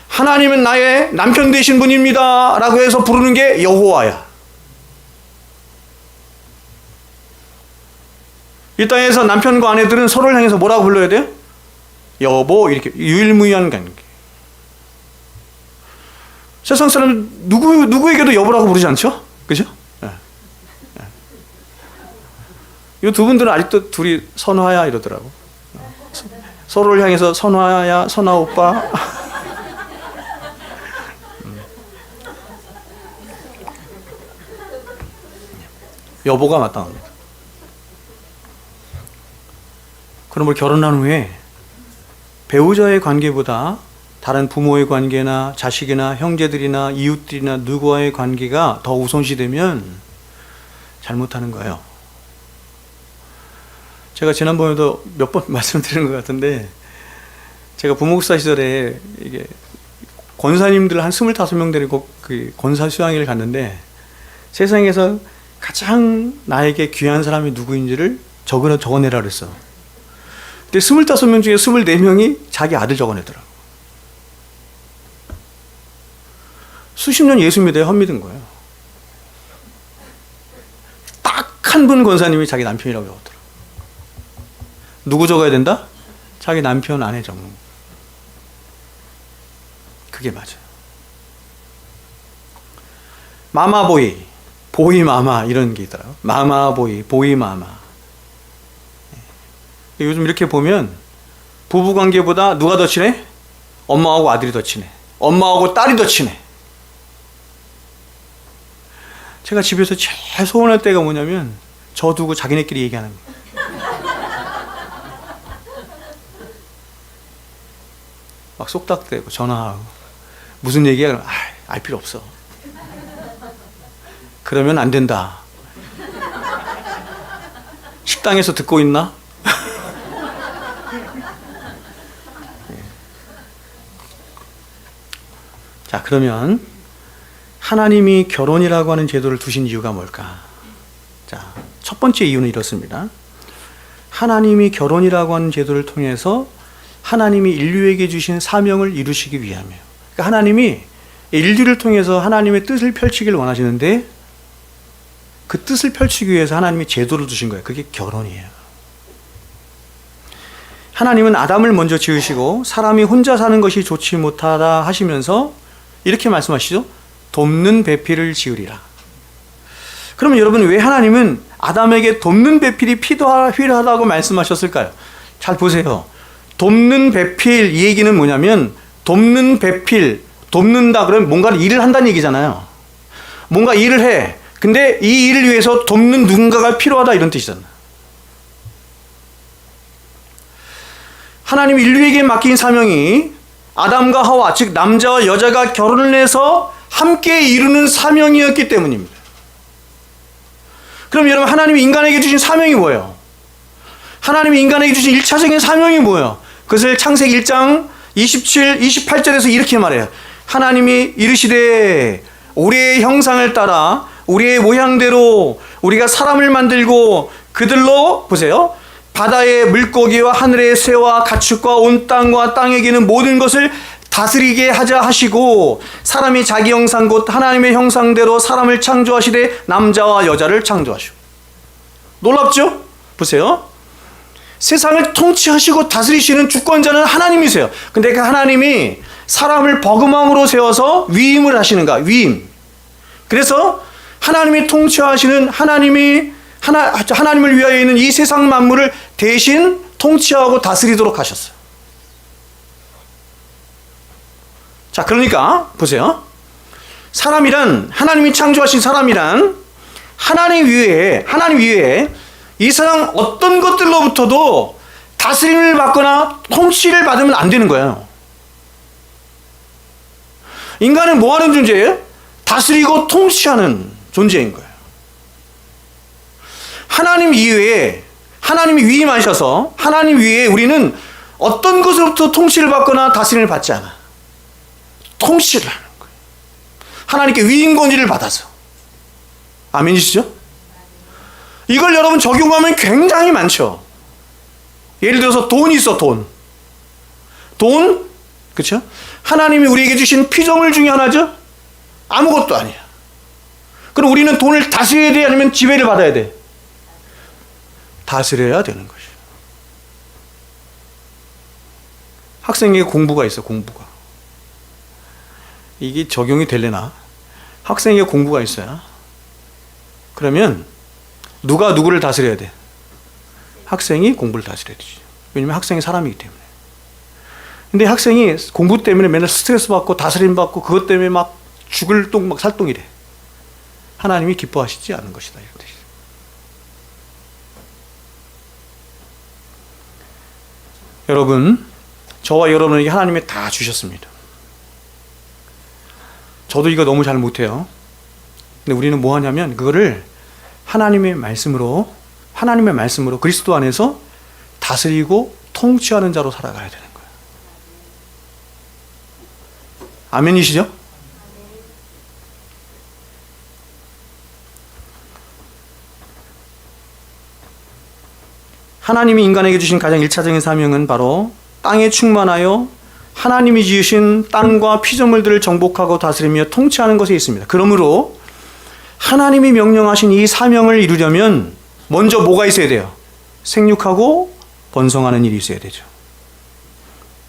하나님은 나의 남편 되신 분입니다 라고 해서 부르는 게 여호와야. 이 땅에서 남편과 아내들은 서로를 향해서 뭐라고 불러야 돼요? 여보. 이렇게 유일무이한 관계. 세상 사람 누구에게도 여보라고 부르지 않죠? 그죠? 이 두 분들은 아직도 둘이 선화야 이러더라고. 서로를 향해서 선화야, 선화 오빠. 여보가 마땅합니다. 그러므로 결혼한 후에 배우자의 관계보다 다른 부모의 관계나 자식이나 형제들이나 이웃들이나 누구와의 관계가 더 우선시되면 잘못하는 거예요. 제가 지난번에도 몇 번 말씀드린 것 같은데, 제가 부목사 시절에 이게 권사님들 한 25명 데리고 그 권사 수양회를 갔는데, 세상에서 가장 나에게 귀한 사람이 누구인지를 적어내라 그랬어. 근데 25명 중에 24명이 자기 아들 적어내더라고. 수십 년 예수 믿어야 헛믿은 거예요. 딱 한 분 권사님이 자기 남편이라고 적었더라고. 누구 적어야 된다? 자기 남편, 아내 적는 거. 그게 맞아요. 마마보이, 보이마마 이런 게 있더라고요. 마마보이, 보이마마. 요즘 이렇게 보면 부부관계보다 누가 더 친해? 엄마하고 아들이 더 친해. 엄마하고 딸이 더 친해. 제가 집에서 제일 서운할 때가 뭐냐면 저 두고 자기네끼리 얘기하는 거예요. 막 쏙닥대고 전화하고 무슨 얘기야? 알 필요 없어. 그러면 안 된다. 식당에서 듣고 있나? 자, 그러면 하나님이 결혼이라고 하는 제도를 두신 이유가 뭘까? 자, 첫 번째 이유는 이렇습니다. 하나님이 결혼이라고 하는 제도를 통해서 하나님이 인류에게 주신 사명을 이루시기 위함이에요. 그러니까 하나님이 인류를 통해서 하나님의 뜻을 펼치기를 원하시는데, 그 뜻을 펼치기 위해서 하나님이 제도를 두신 거예요. 그게 결혼이에요. 하나님은 아담을 먼저 지으시고 사람이 혼자 사는 것이 좋지 못하다 하시면서 이렇게 말씀하시죠. 돕는 배필을 지으리라. 그러면 여러분, 왜 하나님은 아담에게 돕는 배필이 필요하다고 말씀하셨을까요? 잘 보세요. 돕는 배필, 이 얘기는 뭐냐면, 돕는 배필, 돕는다 그러면 뭔가 일을 한다는 얘기잖아요. 뭔가 일을 해. 근데 이 일을 위해서 돕는 누군가가 필요하다, 이런 뜻이잖아요. 하나님 인류에게 맡긴 사명이 아담과 하와, 즉 남자와 여자가 결혼을 해서 함께 이루는 사명이었기 때문입니다. 그럼 여러분, 하나님이 인간에게 주신 사명이 뭐예요? 하나님이 인간에게 주신 1차적인 사명이 뭐예요? 그것을 창세기 1장 27, 28절에서 이렇게 말해요. 하나님이 이르시되 우리의 형상을 따라 우리의 모양대로 우리가 사람을 만들고 그들로, 보세요, 바다의 물고기와 하늘의 새와 가축과 온 땅과 땅에 기는 모든 것을 다스리게 하자 하시고, 사람이 자기 형상 곧 하나님의 형상대로 사람을 창조하시되 남자와 여자를 창조하시고. 놀랍죠? 보세요. 세상을 통치하시고 다스리시는 주권자는 하나님이세요. 근데 그 하나님이 사람을 버금왕으로 세워서 위임을 하시는가? 위임. 그래서 하나님이 통치하시는 하나님을 위하여 있는 이 세상 만물을 대신 통치하고 다스리도록 하셨어요. 자, 그러니까 보세요. 사람이란, 하나님이 창조하신 사람이란 하나님 위에 이 세상 어떤 것들로부터도 다스림을 받거나 통치를 받으면 안 되는 거예요. 인간은 뭐 하는 존재예요? 다스리고 통치하는 존재인 거예요. 하나님 이외에, 하나님이 위임하셔서 하나님 위에 우리는 어떤 것으로부터 통치를 받거나 다스림을 받지 않아. 통치를 하는 거예요. 하나님께 위임 권위를 받아서. 아멘이시죠? 이걸 여러분 적용하면 굉장히 많죠. 예를 들어서 돈이 있어, 돈. 그렇죠? 하나님이 우리에게 주신 피조물 중에 하나죠? 아무것도 아니야. 그럼 우리는 돈을 다스려야 돼? 아니면 지배를 받아야 돼? 다스려야 되는 것이에요. 학생에게 공부가 있어, 공부가. 이게 적용이 되려나? 학생에게 공부가 있어요. 그러면 누가 누구를 다스려야 돼? 학생이 공부를 다스려야 되지. 왜냐면 학생이 사람이기 때문에. 근데 학생이 공부 때문에 맨날 스트레스 받고 다스림 받고 그것 때문에 막 죽을 똥 막 살똥이래. 하나님이 기뻐하시지 않은 것이다, 이런 뜻이죠. 여러분, 저와 여러분에게 하나님이 다 주셨습니다. 저도 이거 너무 잘 못해요. 근데 우리는 뭐 하냐면 그거를 하나님의 말씀으로 그리스도 안에서 다스리고 통치하는 자로 살아가야 되는 거예요. 아멘이시죠? 하나님이 인간에게 주신 가장 1차적인 사명은 바로 땅에 충만하여 하나님이 지으신 땅과 피조물들을 정복하고 다스리며 통치하는 것에 있습니다. 그러므로 하나님이 명령하신 이 사명을 이루려면 먼저 뭐가 있어야 돼요? 생육하고 번성하는 일이 있어야 되죠.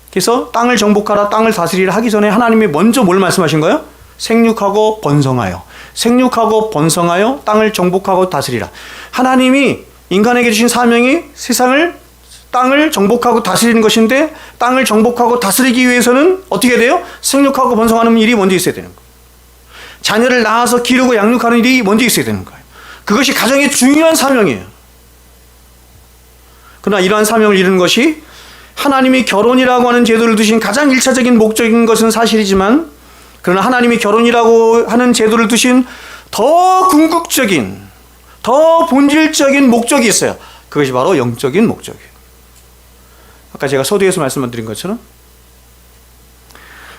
그래서 땅을 정복하라, 땅을 다스리라 하기 전에 하나님이 먼저 뭘 말씀하신 거예요? 생육하고 번성하여. 생육하고 번성하여 땅을 정복하고 다스리라. 하나님이 인간에게 주신 사명이 땅을 정복하고 다스리는 것인데, 땅을 정복하고 다스리기 위해서는 어떻게 돼요? 생육하고 번성하는 일이 먼저 있어야 되는 거예요. 자녀를 낳아서 기르고 양육하는 일이 먼저 있어야 되는 거예요. 그것이 가정의 중요한 사명이에요. 그러나 이러한 사명을 이루는 것이 하나님이 결혼이라고 하는 제도를 두신 가장 1차적인 목적인 것은 사실이지만, 그러나 하나님이 결혼이라고 하는 제도를 두신 더 궁극적인, 더 본질적인 목적이 있어요. 그것이 바로 영적인 목적이에요. 아까 제가 서두에서 말씀드린 것처럼,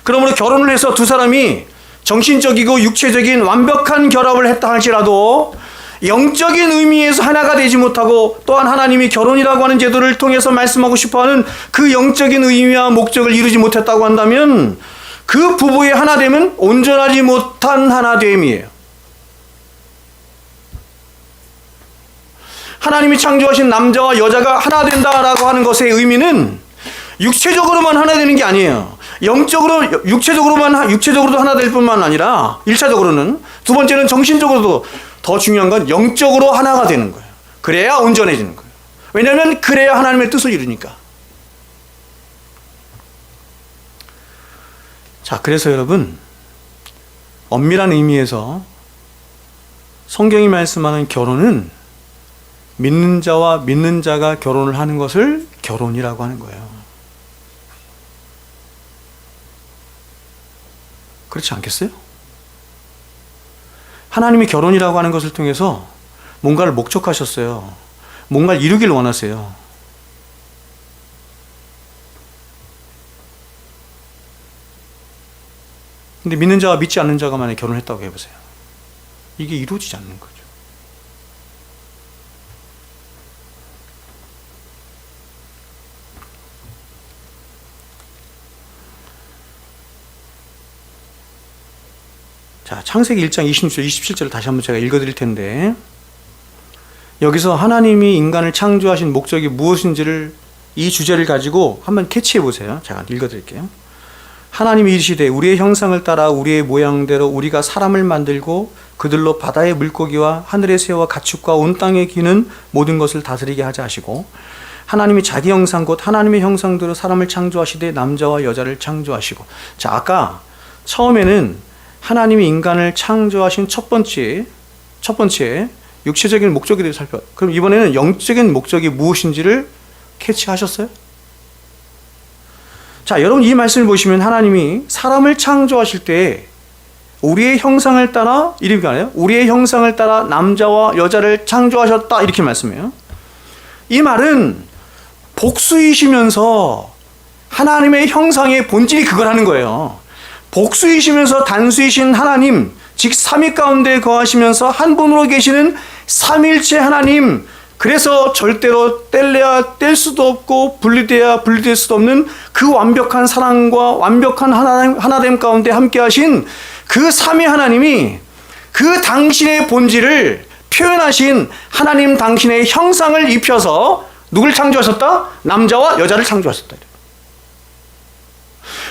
그러므로 결혼을 해서 두 사람이 정신적이고 육체적인 완벽한 결합을 했다 할지라도 영적인 의미에서 하나가 되지 못하고, 또한 하나님이 결혼이라고 하는 제도를 통해서 말씀하고 싶어하는 그 영적인 의미와 목적을 이루지 못했다고 한다면 그 부부의 하나됨은 온전하지 못한 하나됨이에요. 하나님이 창조하신 남자와 여자가 하나 된다라고 하는 것의 의미는 육체적으로만 하나 되는 게 아니에요. 육체적으로도 하나 될 뿐만 아니라 1차적으로는, 두 번째는 정신적으로도, 더 중요한 건 영적으로 하나가 되는 거예요. 그래야 온전해지는 거예요. 왜냐하면 그래야 하나님의 뜻을 이루니까. 자, 그래서 여러분, 엄밀한 의미에서 성경이 말씀하는 결혼은 믿는 자와 믿는 자가 결혼을 하는 것을 결혼이라고 하는 거예요. 그렇지 않겠어요? 하나님이 결혼이라고 하는 것을 통해서 뭔가를 목적하셨어요. 뭔가를 이루길 원하세요. 근데 믿는 자와 믿지 않는 자가 만약에 결혼했다고 해보세요. 이게 이루어지지 않는 거죠. 자, 창세기 1장 26절, 27절을 다시 한번 제가 읽어드릴 텐데, 여기서 하나님이 인간을 창조하신 목적이 무엇인지를, 이 주제를 가지고 한번 캐치해 보세요. 제가 읽어드릴게요. 하나님이 이르시되 우리의 형상을 따라 우리의 모양대로 우리가 사람을 만들고 그들로 바다의 물고기와 하늘의 새와 가축과 온 땅에 기는 모든 것을 다스리게 하자 하시고, 하나님이 자기 형상 곧 하나님의 형상대로 사람을 창조하시되 남자와 여자를 창조하시고. 자, 아까 처음에는 하나님이 인간을 창조하신 첫 번째 육체적인 목적에 대해서 그럼 이번에는 영적인 목적이 무엇인지를 캐치하셨어요? 자, 여러분 이 말씀을 보시면 하나님이 사람을 창조하실 때 우리의 형상을 따라, 이렇게 하네요. 우리의 형상을 따라 남자와 여자를 창조하셨다, 이렇게 말씀해요. 이 말은 복수이시면서 하나님의 형상의 본질이 그거라는 거예요. 복수이시면서 단수이신 하나님, 즉 삼위 가운데 거하시면서 한 분으로 계시는 삼일체 하나님, 그래서 절대로 뗄래야 뗄 수도 없고 분리돼야 분리될 수도 없는 그 완벽한 사랑과 완벽한 하나됨 가운데 함께 하신 그 삼위 하나님이 그 당신의 본질을 표현하신 하나님 당신의 형상을 입혀서 누굴 창조하셨다? 남자와 여자를 창조하셨다.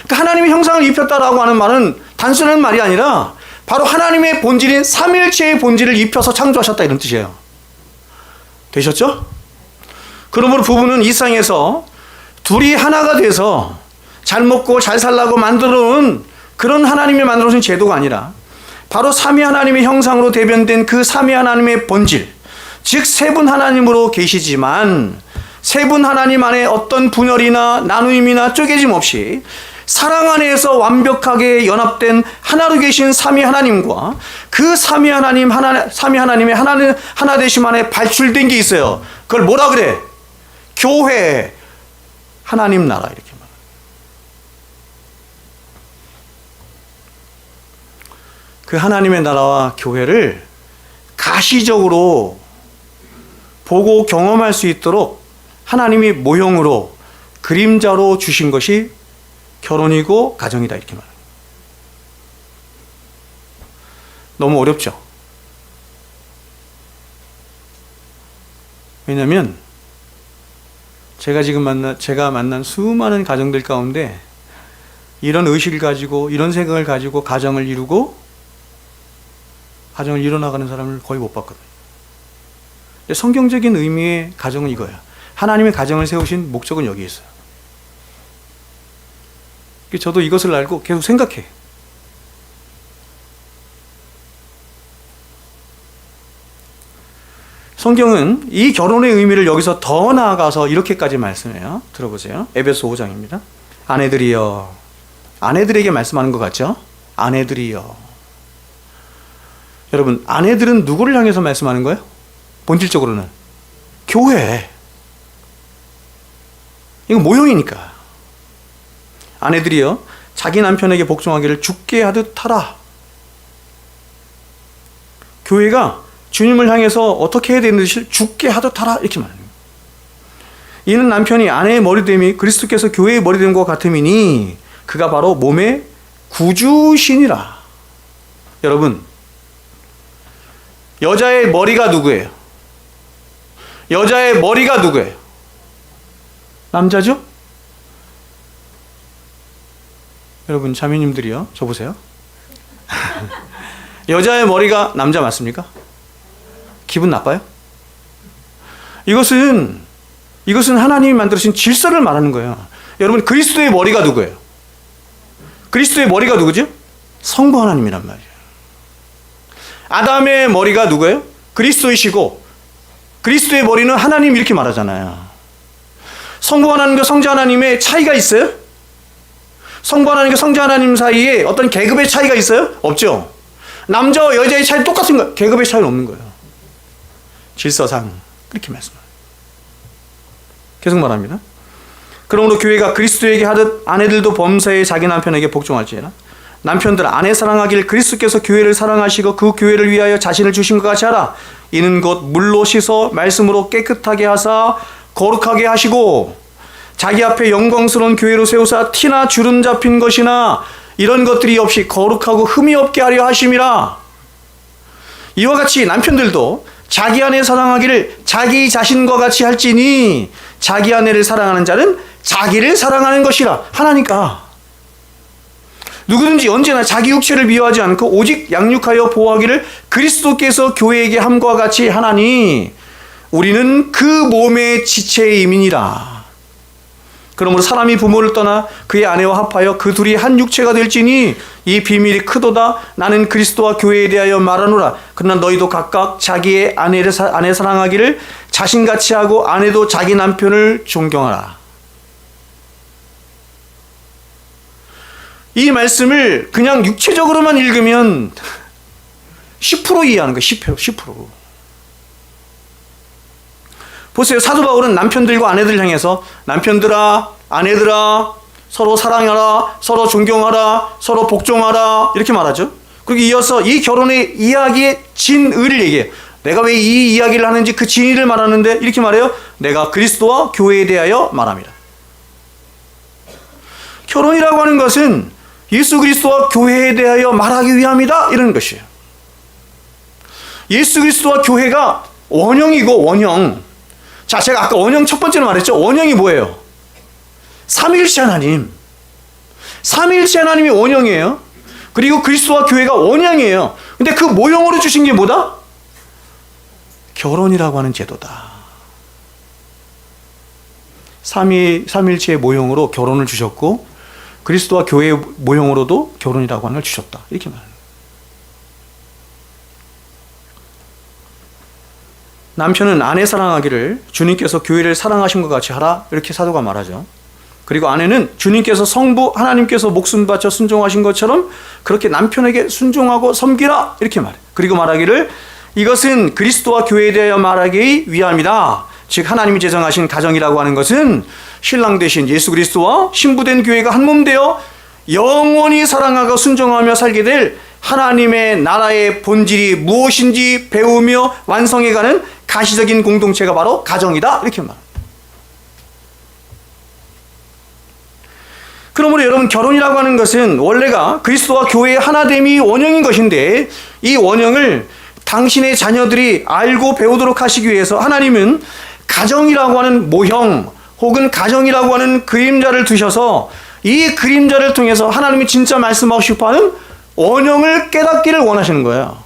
그러니까 하나님의 형상을 입혔다라고 하는 말은 단순한 말이 아니라 바로 하나님의 본질인 삼일체의 본질을 입혀서 창조하셨다, 이런 뜻이에요. 되셨죠? 그러므로 부부는 이 세상에서 둘이 하나가 돼서 잘 먹고 잘 살라고 만들어 놓은 그런 하나님이 만들어 놓은 제도가 아니라 바로 삼위 하나님의 형상으로 대변된 그 삼위 하나님의 본질, 즉 세 분 하나님으로 계시지만 세 분 하나님 안에 어떤 분열이나 나누임이나 쪼개짐 없이 사랑 안에서 완벽하게 연합된 하나로 계신 삼위 하나님과 그 삼위 하나님의 하나 되심 안에 발출된 게 있어요. 그걸 뭐라 그래? 교회, 하나님 나라, 이렇게 말해요. 그 하나님의 나라와 교회를 가시적으로 보고 경험할 수 있도록 하나님이 모형으로, 그림자로 주신 것이 결혼이고 가정이다, 이렇게 말합니다. 너무 어렵죠? 왜냐하면 제가 만난 수많은 가정들 가운데 이런 의식을 가지고, 이런 생각을 가지고 가정을 이루고 가정을 이뤄나가는 사람을 거의 못 봤거든요. 근데 성경적인 의미의 가정은 이거예요. 하나님의 가정을 세우신 목적은 여기 있어요. 저도 이것을 알고 계속 생각해. 성경은 이 결혼의 의미를 여기서 더 나아가서 이렇게까지 말씀해요. 들어보세요. 에베소 5장입니다. 아내들이여. 아내들에게 말씀하는 것 같죠? 아내들이여. 여러분, 아내들은 누구를 향해서 말씀하는 거예요? 본질적으로는 교회. 이거 모형이니까. 아내들이여 자기 남편에게 복종하기를 주께 하듯 하라. 교회가 주님을 향해서 어떻게 해야 되는지 주께 하듯 하라, 이렇게 말합니다. 이는 남편이 아내의 머리됨이 그리스도께서 교회의 머리됨과 같음이니 그가 바로 몸의 구주시니라. 여러분, 여자의 머리가 누구예요? 여자의 머리가 누구예요? 남자죠? 여러분, 자매님들이요, 저 보세요. 여자의 머리가 남자 맞습니까? 기분 나빠요? 이것은 하나님이 만들으신 질서를 말하는 거예요. 여러분, 그리스도의 머리가 누구예요? 그리스도의 머리가 누구죠? 성부 하나님이란 말이에요. 아담의 머리가 누구예요? 그리스도이시고 그리스도의 머리는 하나님, 이렇게 말하잖아요. 성부 하나님과 성자 하나님의 차이가 있어요? 성부 하나님과 성자 하나님 사이에 어떤 계급의 차이가 있어요? 없죠. 남자와 여자의 차이 똑같은 거예요. 계급의 차이는 없는 거예요. 질서상 그렇게 말씀합니다. 계속 말합니다. 그러므로 교회가 그리스도에게 하듯 아내들도 범사에 자기 남편에게 복종할지니라. 남편들 아내 사랑하길 그리스도께서 교회를 사랑하시고 그 교회를 위하여 자신을 주신 것 같이 하라. 이는 곧 물로 씻어 말씀으로 깨끗하게 하사 거룩하게 하시고 자기 앞에 영광스러운 교회로 세우사 티나 주름 잡힌 것이나 이런 것들이 없이 거룩하고 흠이 없게 하려 하심이라. 이와 같이 남편들도 자기 아내 사랑하기를 자기 자신과 같이 할지니 자기 아내를 사랑하는 자는 자기를 사랑하는 것이라. 하나니까 누구든지 언제나 자기 육체를 미워하지 않고 오직 양육하여 보호하기를 그리스도께서 교회에게 함과 같이 하나니 우리는 그 몸의 지체임이니라. 그러므로 사람이 부모를 떠나 그의 아내와 합하여 그 둘이 한 육체가 될지니 이 비밀이 크도다. 나는 그리스도와 교회에 대하여 말하노라. 그러나 너희도 각각 자기의 아내 사랑하기를 자신같이 하고 아내도 자기 남편을 존경하라. 이 말씀을 그냥 육체적으로만 읽으면 10% 이해하는 거예요. 10%. 보세요. 사도 바울은 남편들과 아내들을 향해서 남편들아, 아내들아, 서로 사랑하라, 서로 존경하라, 서로 복종하라 이렇게 말하죠. 그리고 이어서 이 결혼의 이야기의 진의를 얘기해요. 내가 왜 이 이야기를 하는지 그 진의를 말하는데 이렇게 말해요. 내가 그리스도와 교회에 대하여 말합니다. 결혼이라고 하는 것은 예수 그리스도와 교회에 대하여 말하기 위함이다 이러는 것이에요. 예수 그리스도와 교회가 원형이고 원형. 자, 제가 아까 원형 첫 번째로 말했죠. 원형이 뭐예요? 삼위일체 하나님. 삼위일체 하나님이 원형이에요. 그리고 그리스도와 교회가 원형이에요. 근데 그 모형으로 주신 게 뭐다? 결혼이라고 하는 제도다. 삼위일체의 모형으로 결혼을 주셨고 그리스도와 교회의 모형으로도 결혼이라고 하는 걸 주셨다. 이렇게 말합니다. 남편은 아내 사랑하기를 주님께서 교회를 사랑하신 것 같이 하라. 이렇게 사도가 말하죠. 그리고 아내는 주님께서 성부 하나님께서 목숨 바쳐 순종하신 것처럼 그렇게 남편에게 순종하고 섬기라. 이렇게 말해요. 그리고 말하기를 이것은 그리스도와 교회에 대하여 말하기 위함이다. 즉 하나님이 제정하신 가정이라고 하는 것은 신랑 되신 예수 그리스도와 신부된 교회가 한 몸 되어 영원히 사랑하고 순종하며 살게 될 하나님의 나라의 본질이 무엇인지 배우며 완성해가는 가시적인 공동체가 바로 가정이다. 이렇게 말합니다. 그러므로 여러분 결혼이라고 하는 것은 원래가 그리스도와 교회의 하나됨이 원형인 것인데 이 원형을 당신의 자녀들이 알고 배우도록 하시기 위해서 하나님은 가정이라고 하는 모형 혹은 가정이라고 하는 그림자를 두셔서 이 그림자를 통해서 하나님이 진짜 말씀하고 싶어하는 원형을 깨닫기를 원하시는 거예요.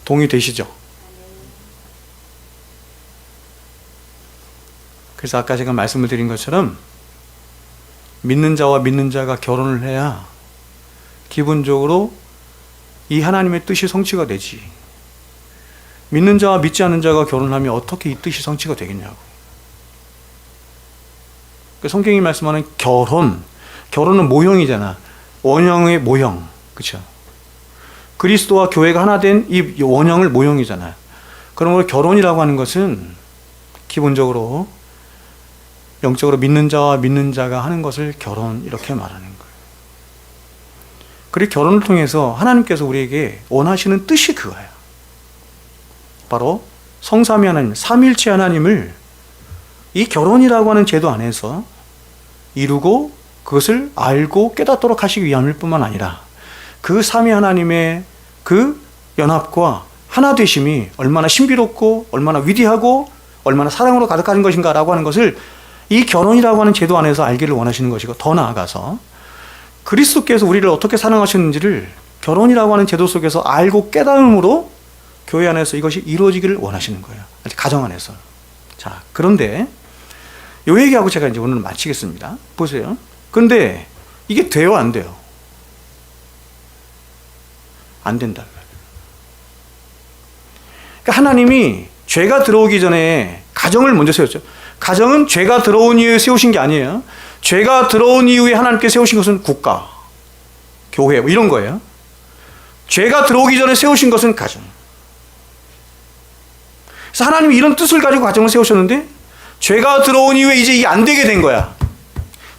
동의되시죠? 그래서 아까 제가 말씀을 드린 것처럼 믿는 자와 믿는 자가 결혼을 해야 기본적으로 이 하나님의 뜻이 성취가 되지. 믿는 자와 믿지 않는 자가 결혼하면 어떻게 이 뜻이 성취가 되겠냐고. 성경이 말씀하는 결혼은 모형이잖아. 원형의 모형. 그렇죠? 그리스도와 교회가 하나 된 이 원형을 모형이잖아요. 그러므로 결혼이라고 하는 것은 기본적으로 영적으로 믿는 자와 믿는 자가 하는 것을 결혼 이렇게 말하는 거예요. 그리고 결혼을 통해서 하나님께서 우리에게 원하시는 뜻이 그거예요. 바로 성삼위 하나님, 삼일체 하나님을 이 결혼이라고 하는 제도 안에서 이루고 그것을 알고 깨닫도록 하시기 위함일 뿐만 아니라 그 삼위 하나님의 그 연합과 하나 되심이 얼마나 신비롭고 얼마나 위대하고 얼마나 사랑으로 가득한 것인가라고 하는 것을 이 결혼이라고 하는 제도 안에서 알기를 원하시는 것이고 더 나아가서 그리스도께서 우리를 어떻게 사랑하셨는지를 결혼이라고 하는 제도 속에서 알고 깨달음으로 교회 안에서 이것이 이루어지기를 원하시는 거예요. 가정 안에서. 자, 그런데 이 얘기하고 제가 이제 오늘 마치겠습니다. 보세요. 그런데 이게 돼요, 안 돼요? 안 된다. 그러니까 하나님이 죄가 들어오기 전에 가정을 먼저 세웠죠. 가정은 죄가 들어온 이후에 세우신 게 아니에요. 죄가 들어온 이후에 하나님께 세우신 것은 국가, 교회 뭐 이런 거예요. 죄가 들어오기 전에 세우신 것은 가정. 그래서 하나님이 이런 뜻을 가지고 가정을 세우셨는데 죄가 들어온 이후에 이제 이게 안 되게 된 거야.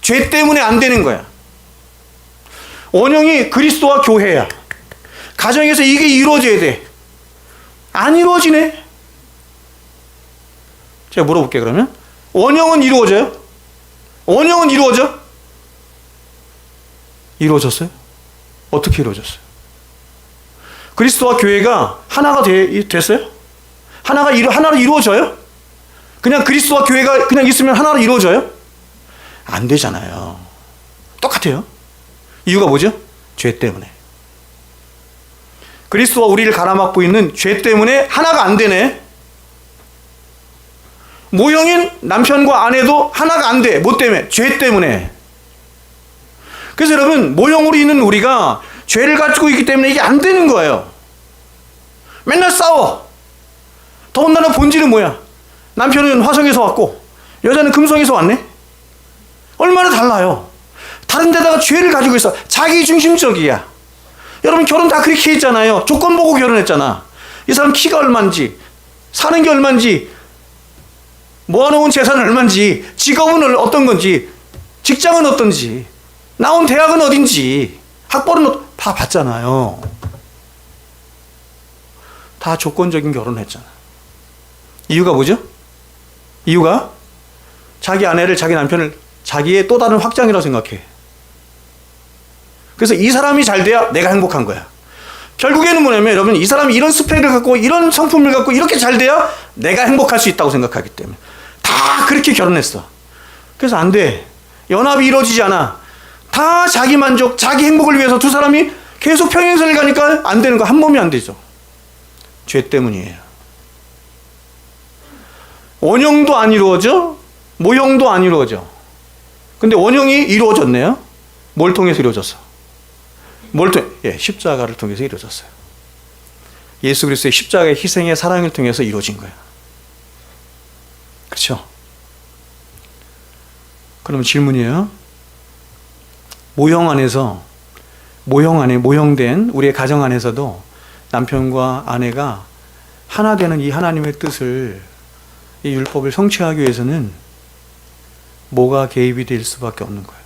죄 때문에 안 되는 거야. 원형이 그리스도와 교회야. 가정에서 이게 이루어져야 돼. 안 이루어지네. 제가 물어볼게요, 그러면. 원형은 이루어져요? 원형은 이루어져? 이루어졌어요? 어떻게 이루어졌어요? 그리스도와 교회가 하나가 됐어요? 하나로 이루어져요? 그냥 그리스도와 교회가 그냥 있으면 하나로 이루어져요? 안 되잖아요. 똑같아요. 이유가 뭐죠? 죄 때문에. 그리스도와 우리를 가로막고 있는 죄 때문에 하나가 안 되네. 모형인 남편과 아내도 하나가 안 돼. 뭐 때문에? 죄 때문에. 그래서 여러분, 모형으로 있는 우리가 죄를 가지고 있기 때문에 이게 안 되는 거예요. 맨날 싸워. 더군다나 본질은 뭐야? 남편은 화성에서 왔고 여자는 금성에서 왔네? 얼마나 달라요. 다른 데다가 죄를 가지고 있어. 자기 중심적이야. 여러분, 결혼 다 그렇게 했잖아요. 조건 보고 결혼했잖아. 이 사람 키가 얼마인지, 사는 게 얼마인지, 모아놓은 재산은 얼마인지, 직업은 어떤 건지, 직장은 어떤지, 나온 대학은 어딘지, 학벌은 다 봤잖아요. 다 조건적인 결혼을 했잖아. 이유가 뭐죠? 이유가 자기 아내를, 자기 남편을 자기의 또 다른 확장이라고 생각해. 그래서 이 사람이 잘 돼야 내가 행복한 거야. 결국에는 뭐냐면 여러분, 이 사람이 이런 스펙을 갖고 이런 성품을 갖고 이렇게 잘 돼야 내가 행복할 수 있다고 생각하기 때문에 다 그렇게 결혼했어. 그래서 안 돼. 연합이 이루어지지 않아. 다 자기 만족, 자기 행복을 위해서 두 사람이 계속 평행선을 가니까 안 되는 거. 한 몸이 안 되죠. 죄 때문이에요. 원형도 안 이루어져, 모형도 안 이루어져. 근데 원형이 이루어졌네요. 뭘 통해서 이루어졌어? 십자가를 통해서 이루어졌어요. 예수 그리스도의 십자가의 희생의 사랑을 통해서 이루어진 거예요. 그렇죠? 그럼 질문이에요. 모형 안에 모형된 우리의 가정 안에서도 남편과 아내가 하나 되는 이 하나님의 뜻을, 이 율법을 성취하기 위해서는 뭐가 개입이 될 수밖에 없는 거예요.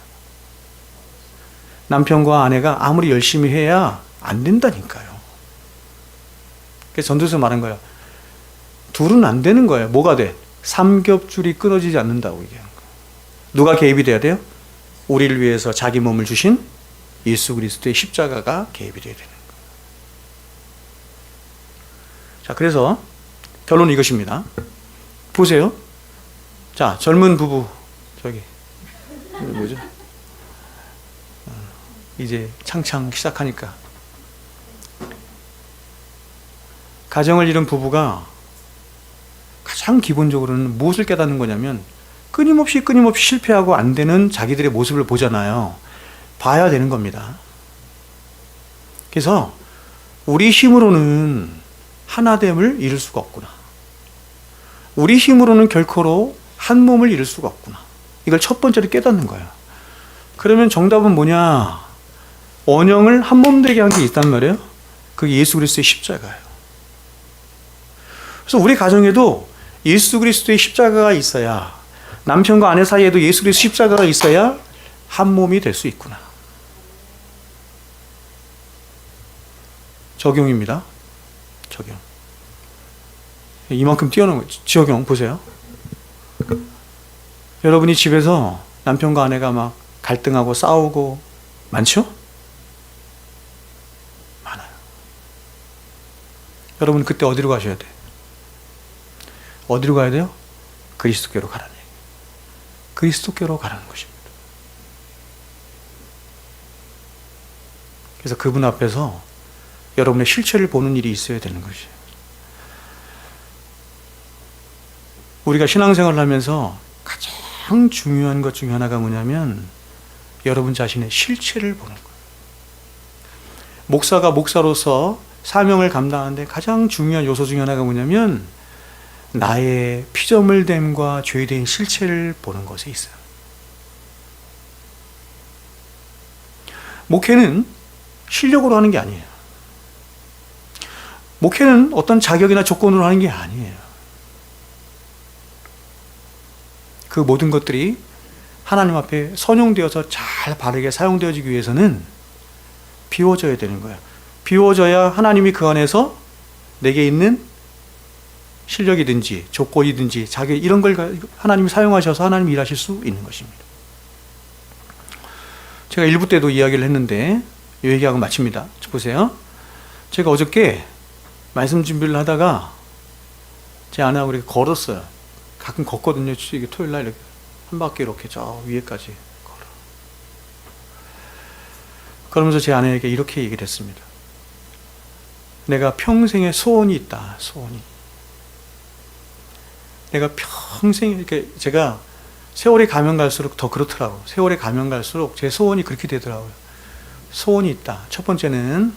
남편과 아내가 아무리 열심히 해야 안 된다니까요. 그래서 전도서 말한 거예요. 둘은 안 되는 거예요. 뭐가 돼? 삼겹줄이 끊어지지 않는다고 얘기하는 거예요. 누가 개입이 돼야 돼요? 우리를 위해서 자기 몸을 주신 예수 그리스도의 십자가가 개입이 돼야 되는 거예요. 자, 그래서 결론은 이것입니다. 보세요. 자, 젊은 부부, 저기 뭐죠? 이제 창창 시작하니까 가정을 이룬 부부가 가장 기본적으로는 무엇을 깨닫는 거냐면 끊임없이 실패하고 안 되는 자기들의 모습을 보잖아요. 봐야 되는 겁니다. 그래서 우리 힘으로는 하나됨을 이룰 수가 없구나. 우리 힘으로는 결코로 한 몸을 이룰 수가 없구나. 이걸 첫 번째로 깨닫는 거예요. 그러면 정답은 뭐냐? 원형을 한 몸 되게 한 게 있단 말이에요. 그게 예수 그리스도의 십자가예요. 그래서 우리 가정에도 예수 그리스도의 십자가가 있어야, 남편과 아내 사이에도 예수 그리스도의 십자가가 있어야 한 몸이 될 수 있구나. 적용입니다. 적용. 이만큼 뛰어난 거죠. 적용 보세요. 여러분이 집에서 남편과 아내가 막 갈등하고 싸우고 많죠? 많아요. 여러분 그때 어디로 가셔야 돼요? 어디로 가야 돼요? 그리스도께로 가라는 얘기예요. 그리스도께로 가라는 것입니다. 그래서 그분 앞에서 여러분의 실체를 보는 일이 있어야 되는 것이에요. 우리가 신앙생활을 하면서 가장 중요한 것 중에 하나가 뭐냐면 여러분 자신의 실체를 보는 거예요. 목사가 목사로서 사명을 감당하는데 가장 중요한 요소 중에 하나가 뭐냐면 나의 피조물됨과 죄된 실체를 보는 것에 있어요. 목회는 실력으로 하는 게 아니에요. 목회는 어떤 자격이나 조건으로 하는 게 아니에요. 그 모든 것들이 하나님 앞에 선용되어서 잘 바르게 사용되어지기 위해서는 비워져야 되는 거예요. 비워져야 하나님이 그 안에서 내게 있는 실력이든지 조건이든지 자격 이런 걸 하나님이 사용하셔서 하나님이 일하실 수 있는 것입니다. 제가 1부 때도 이야기를 했는데 이 얘기하고 마칩니다. 보세요. 제가 어저께 말씀 준비를 하다가 제 아내하고 이렇게 걸었어요. 가끔 걷거든요. 이게 토요일 날 이렇게 한 바퀴 이렇게 저 위에까지 걸어. 그러면서 제 아내에게 이렇게 얘기를 했습니다. 내가 평생에 소원이 있다. 소원이. 내가 평생 이렇게 제가 세월이 가면 갈수록 더 그렇더라고요. 세월이 가면 갈수록 제 소원이 그렇게 되더라고요. 소원이 있다. 첫 번째는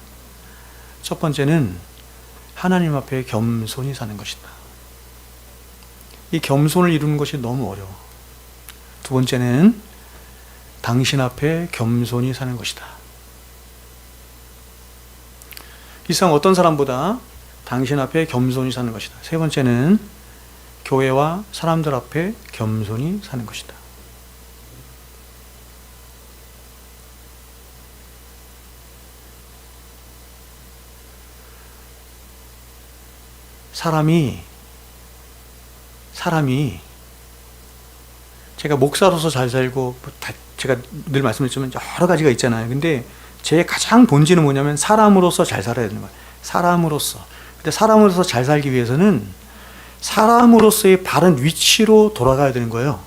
하나님 앞에 겸손히 사는 것이다. 이 겸손을 이루는 것이 너무 어려워. 두 번째는 당신 앞에 겸손히 사는 것이다. 이 세상 어떤 사람보다 당신 앞에 겸손히 사는 것이다. 세 번째는 교회와 사람들 앞에 겸손히 사는 것이다. 사람이 제가 목사로서 잘 살고 제가 늘 말씀드렸지만 여러 가지가 있잖아요. 근데 제 가장 본질은 뭐냐면 사람으로서 잘 살아야 되는 거예요. 사람으로서. 근데 사람으로서 잘 살기 위해서는 사람으로서의 바른 위치로 돌아가야 되는 거예요.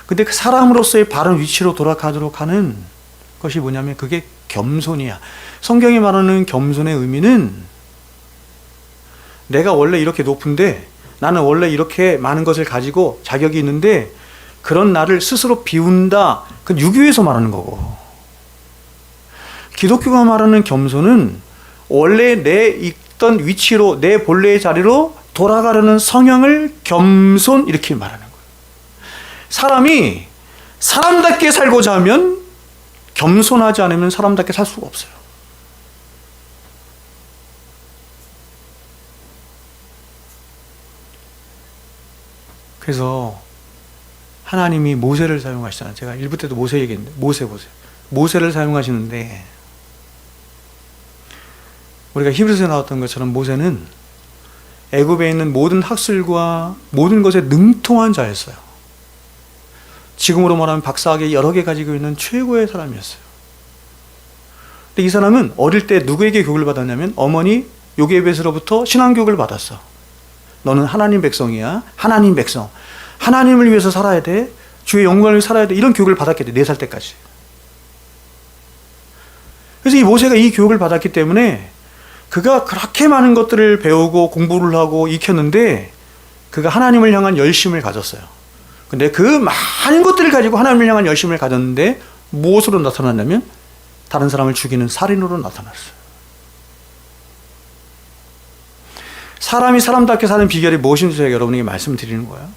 근데 그 사람으로서의 바른 위치로 돌아가도록 하는 것이 뭐냐면 그게 겸손이야. 성경이 말하는 겸손의 의미는 내가 원래 이렇게 높은데 나는 원래 이렇게 많은 것을 가지고 자격이 있는데 그런 나를 스스로 비운다. 그건 유교에서 말하는 거고. 기독교가 말하는 겸손은 원래 내 있던 위치로 내 본래의 자리로 돌아가려는 성향을 겸손 이렇게 말하는 거예요. 사람이 사람답게 살고자 하면 겸손하지 않으면 사람답게 살 수가 없어요. 그래서 하나님이 모세를 사용하시잖아요. 제가 1부 때도 모세 얘기했는데 모세를 사용하시는데 우리가 히브리서에 나왔던 것처럼 모세는 애굽에 있는 모든 학술과 모든 것에 능통한 자였어요. 지금으로 말하면 박사학위 여러 개 가지고 있는 최고의 사람이었어요. 근데 이 사람은 어릴 때 누구에게 교육을 받았냐면 어머니 요게벳으로부터 신앙교육을 받았어. 너는 하나님 백성이야. 하나님 백성. 하나님을 위해서 살아야 돼. 주의 영광을 위해서 살아야 돼. 이런 교육을 받았게 돼. 4살 때까지. 그래서 이 모세가 이 교육을 받았기 때문에 그가 그렇게 많은 것들을 배우고 공부를 하고 익혔는데 그가 하나님을 향한 열심을 가졌어요. 근데 그 많은 것들을 가지고 하나님을 향한 열심을 가졌는데 무엇으로 나타났냐면 다른 사람을 죽이는 살인으로 나타났어요. 사람이 사람답게 사는 비결이 무엇인지 제가 여러분에게 말씀드리는 거예요.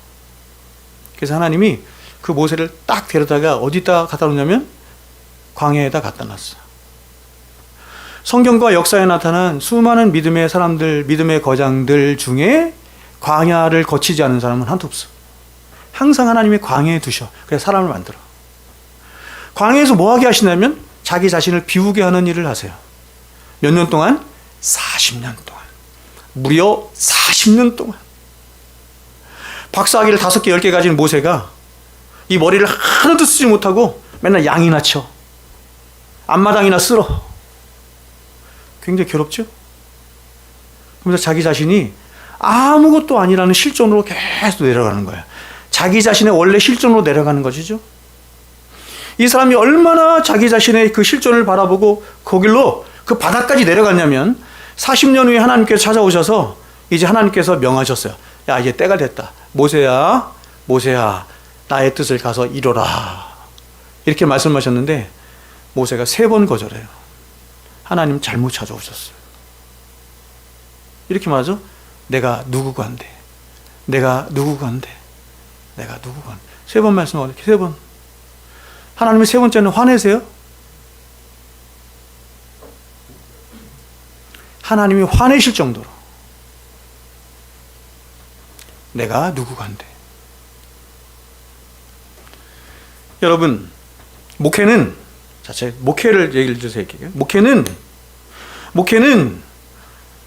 그래서 하나님이 그 모세를 딱 데려다가 어디다 갖다 놓냐면 광야에다 갖다 놨어요. 성경과 역사에 나타난 수많은 믿음의 사람들, 믿음의 거장들 중에 광야를 거치지 않은 사람은 한도 없어. 항상 하나님이 광야에 두셔. 그래서 사람을 만들어. 광야에서 뭐 하게 하시냐면 자기 자신을 비우게 하는 일을 하세요. 몇 년 동안? 40년 동안. 무려 40년 동안. 박사학위를 5개, 10개 가진 모세가 이 머리를 하나도 쓰지 못하고 맨날 양이나 쳐. 앞마당이나 쓸어. 굉장히 괴롭죠? 그러면서 자기 자신이 아무것도 아니라는 실존으로 계속 내려가는 거예요. 자기 자신의 원래 실존으로 내려가는 것이죠. 이 사람이 얼마나 자기 자신의 그 실존을 바라보고 거길로 그 바닥까지 내려갔냐면 40년 후에 하나님께서 찾아오셔서 이제 하나님께서 명하셨어요. 야, 이제 때가 됐다. 모세야, 나의 뜻을 가서 이루라. 이렇게 말씀하셨는데 모세가 3번 거절해요. 하나님 잘못 찾아오셨어요. 이렇게 말하죠. 내가 누구건데, 내가 누구건데, 내가 누구건데. 3번 말씀하고 3번. 하나님이 3번째는 화내세요? 하나님이 화내실 정도로 내가 누구건데. 여러분, 목회는, 자, 제 목회를 얘기를 주세요. 목회는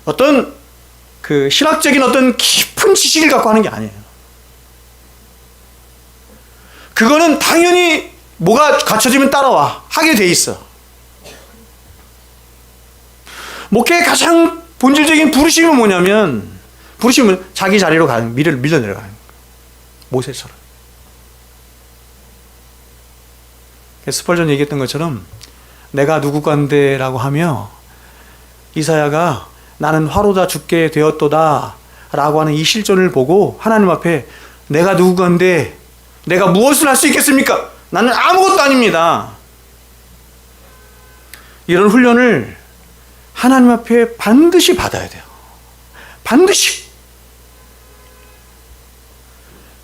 어떤 그 신학적인 어떤 깊은 지식을 갖고 하는 게 아니에요. 그거는 당연히 뭐가 갖춰지면 따라와. 하게 돼 있어. 목회의 가장 본질적인 부르심은 뭐냐면, 부르심은 자기 자리로 가는, 밀려 내려가는 거예요. 모세처럼. 스펄전 얘기했던 것처럼 내가 누구건데 라고 하며 이사야가 나는 화로다 죽게 되었도다 라고 하는 이 실존을 보고 하나님 앞에 내가 누구건데 내가 무엇을 할 수 있겠습니까? 나는 아무것도 아닙니다. 이런 훈련을 하나님 앞에 반드시 받아야 돼요. 반드시.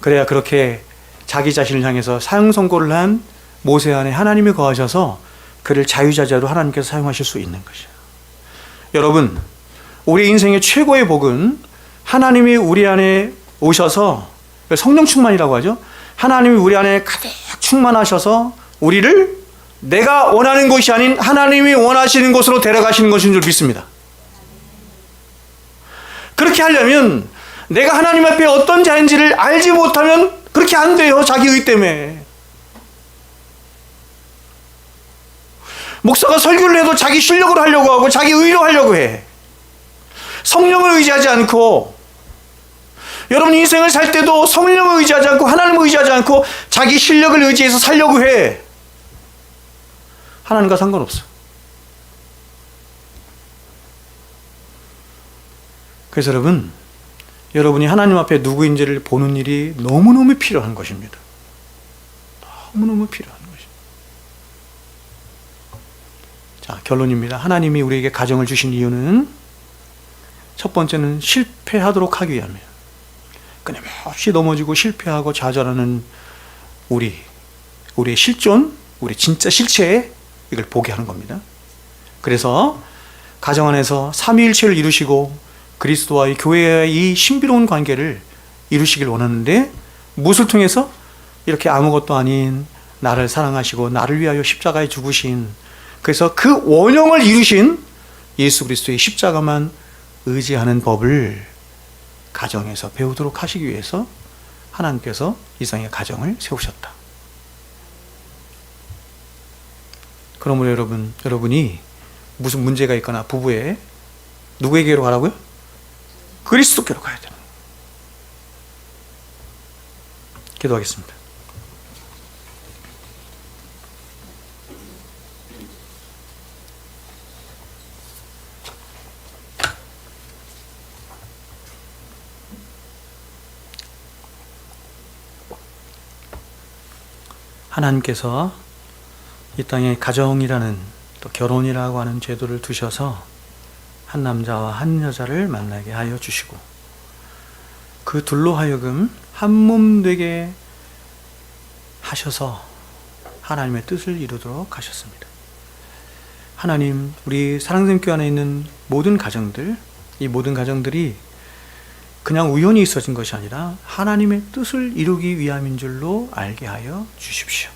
그래야 그렇게 자기 자신을 향해서 사형 선고를 한 모세 안에 하나님이 거하셔서 그를 자유자재로 하나님께서 사용하실 수 있는 것이에요. 여러분, 우리 인생의 최고의 복은 하나님이 우리 안에 오셔서, 성령 충만이라고 하죠. 하나님이 우리 안에 가득 충만하셔서 우리를 내가 원하는 것이 아닌 하나님이 원하시는 곳으로 데려가시는 것인 줄 믿습니다. 그렇게 하려면 내가 하나님 앞에 어떤 자인지를 알지 못하면 그렇게 안 돼요. 자기 의 때문에. 목사가 설교를 해도 자기 실력으로 하려고 하고 자기 의로 하려고 해. 성령을 의지하지 않고, 여러분 인생을 살 때도 성령을 의지하지 않고 하나님을 의지하지 않고 자기 실력을 의지해서 살려고 해. 하나님과 상관없어. 그래서 여러분이 하나님 앞에 누구인지를 보는 일이 너무너무 필요한 것입니다. 너무너무 필요한 것입니다. 자, 결론입니다. 하나님이 우리에게 가정을 주신 이유는 첫 번째는 실패하도록 하기 위함이에요. 끊임없이 넘어지고 실패하고 좌절하는 우리의 실존, 우리 진짜 실체, 이걸 보게 하는 겁니다. 그래서 가정 안에서 삼위일체를 이루시고 그리스도와의 교회와의 이 신비로운 관계를 이루시길 원하는데, 무엇을 통해서? 이렇게 아무것도 아닌 나를 사랑하시고 나를 위하여 십자가에 죽으신, 그래서 그 원형을 이루신 예수 그리스도의 십자가만 의지하는 법을 가정에서 배우도록 하시기 위해서 하나님께서 이상의 가정을 세우셨다. 그러므로 여러분이 무슨 문제가 있거나 부부에 누구에게로 가라고요? 그리스도께로 가야 되는. 기도하겠습니다. 하나님께서 이 땅에 가정이라는, 또 결혼이라고 하는 제도를 두셔서 한 남자와 한 여자를 만나게 하여 주시고 그 둘로 하여금 한 몸 되게 하셔서 하나님의 뜻을 이루도록 하셨습니다. 하나님, 우리 사랑샘교회 안에 있는 모든 가정들, 이 모든 가정들이 그냥 우연히 있어진 것이 아니라 하나님의 뜻을 이루기 위함인 줄로 알게 하여 주십시오.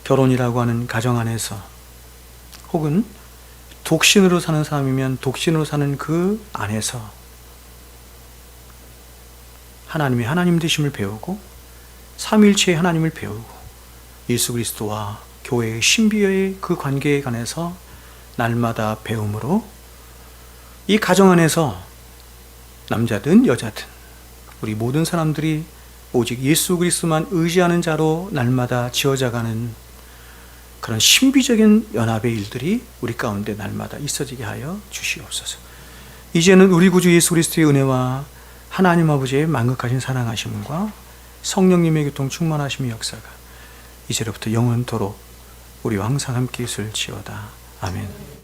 결혼이라고 하는 가정 안에서, 혹은 독신으로 사는 사람이면 독신으로 사는 그 안에서 하나님의 하나님 되심을 배우고 삼위일체의 하나님을 배우고 예수 그리스도와 교회의 신비의 그 관계에 관해서 날마다 배움으로 이 가정 안에서 남자든 여자든 우리 모든 사람들이 오직 예수 그리스도만 의지하는 자로 날마다 지어져가는 그런 신비적인 연합의 일들이 우리 가운데 날마다 있어지게 하여 주시옵소서. 이제는 우리 구주 예수 그리스도의 은혜와 하나님 아버지의 만극하신 사랑하심과 성령님의 교통 충만하심의 역사가 이제로부터 영원토록 우리와 항상 함께 있을지어다. 아멘.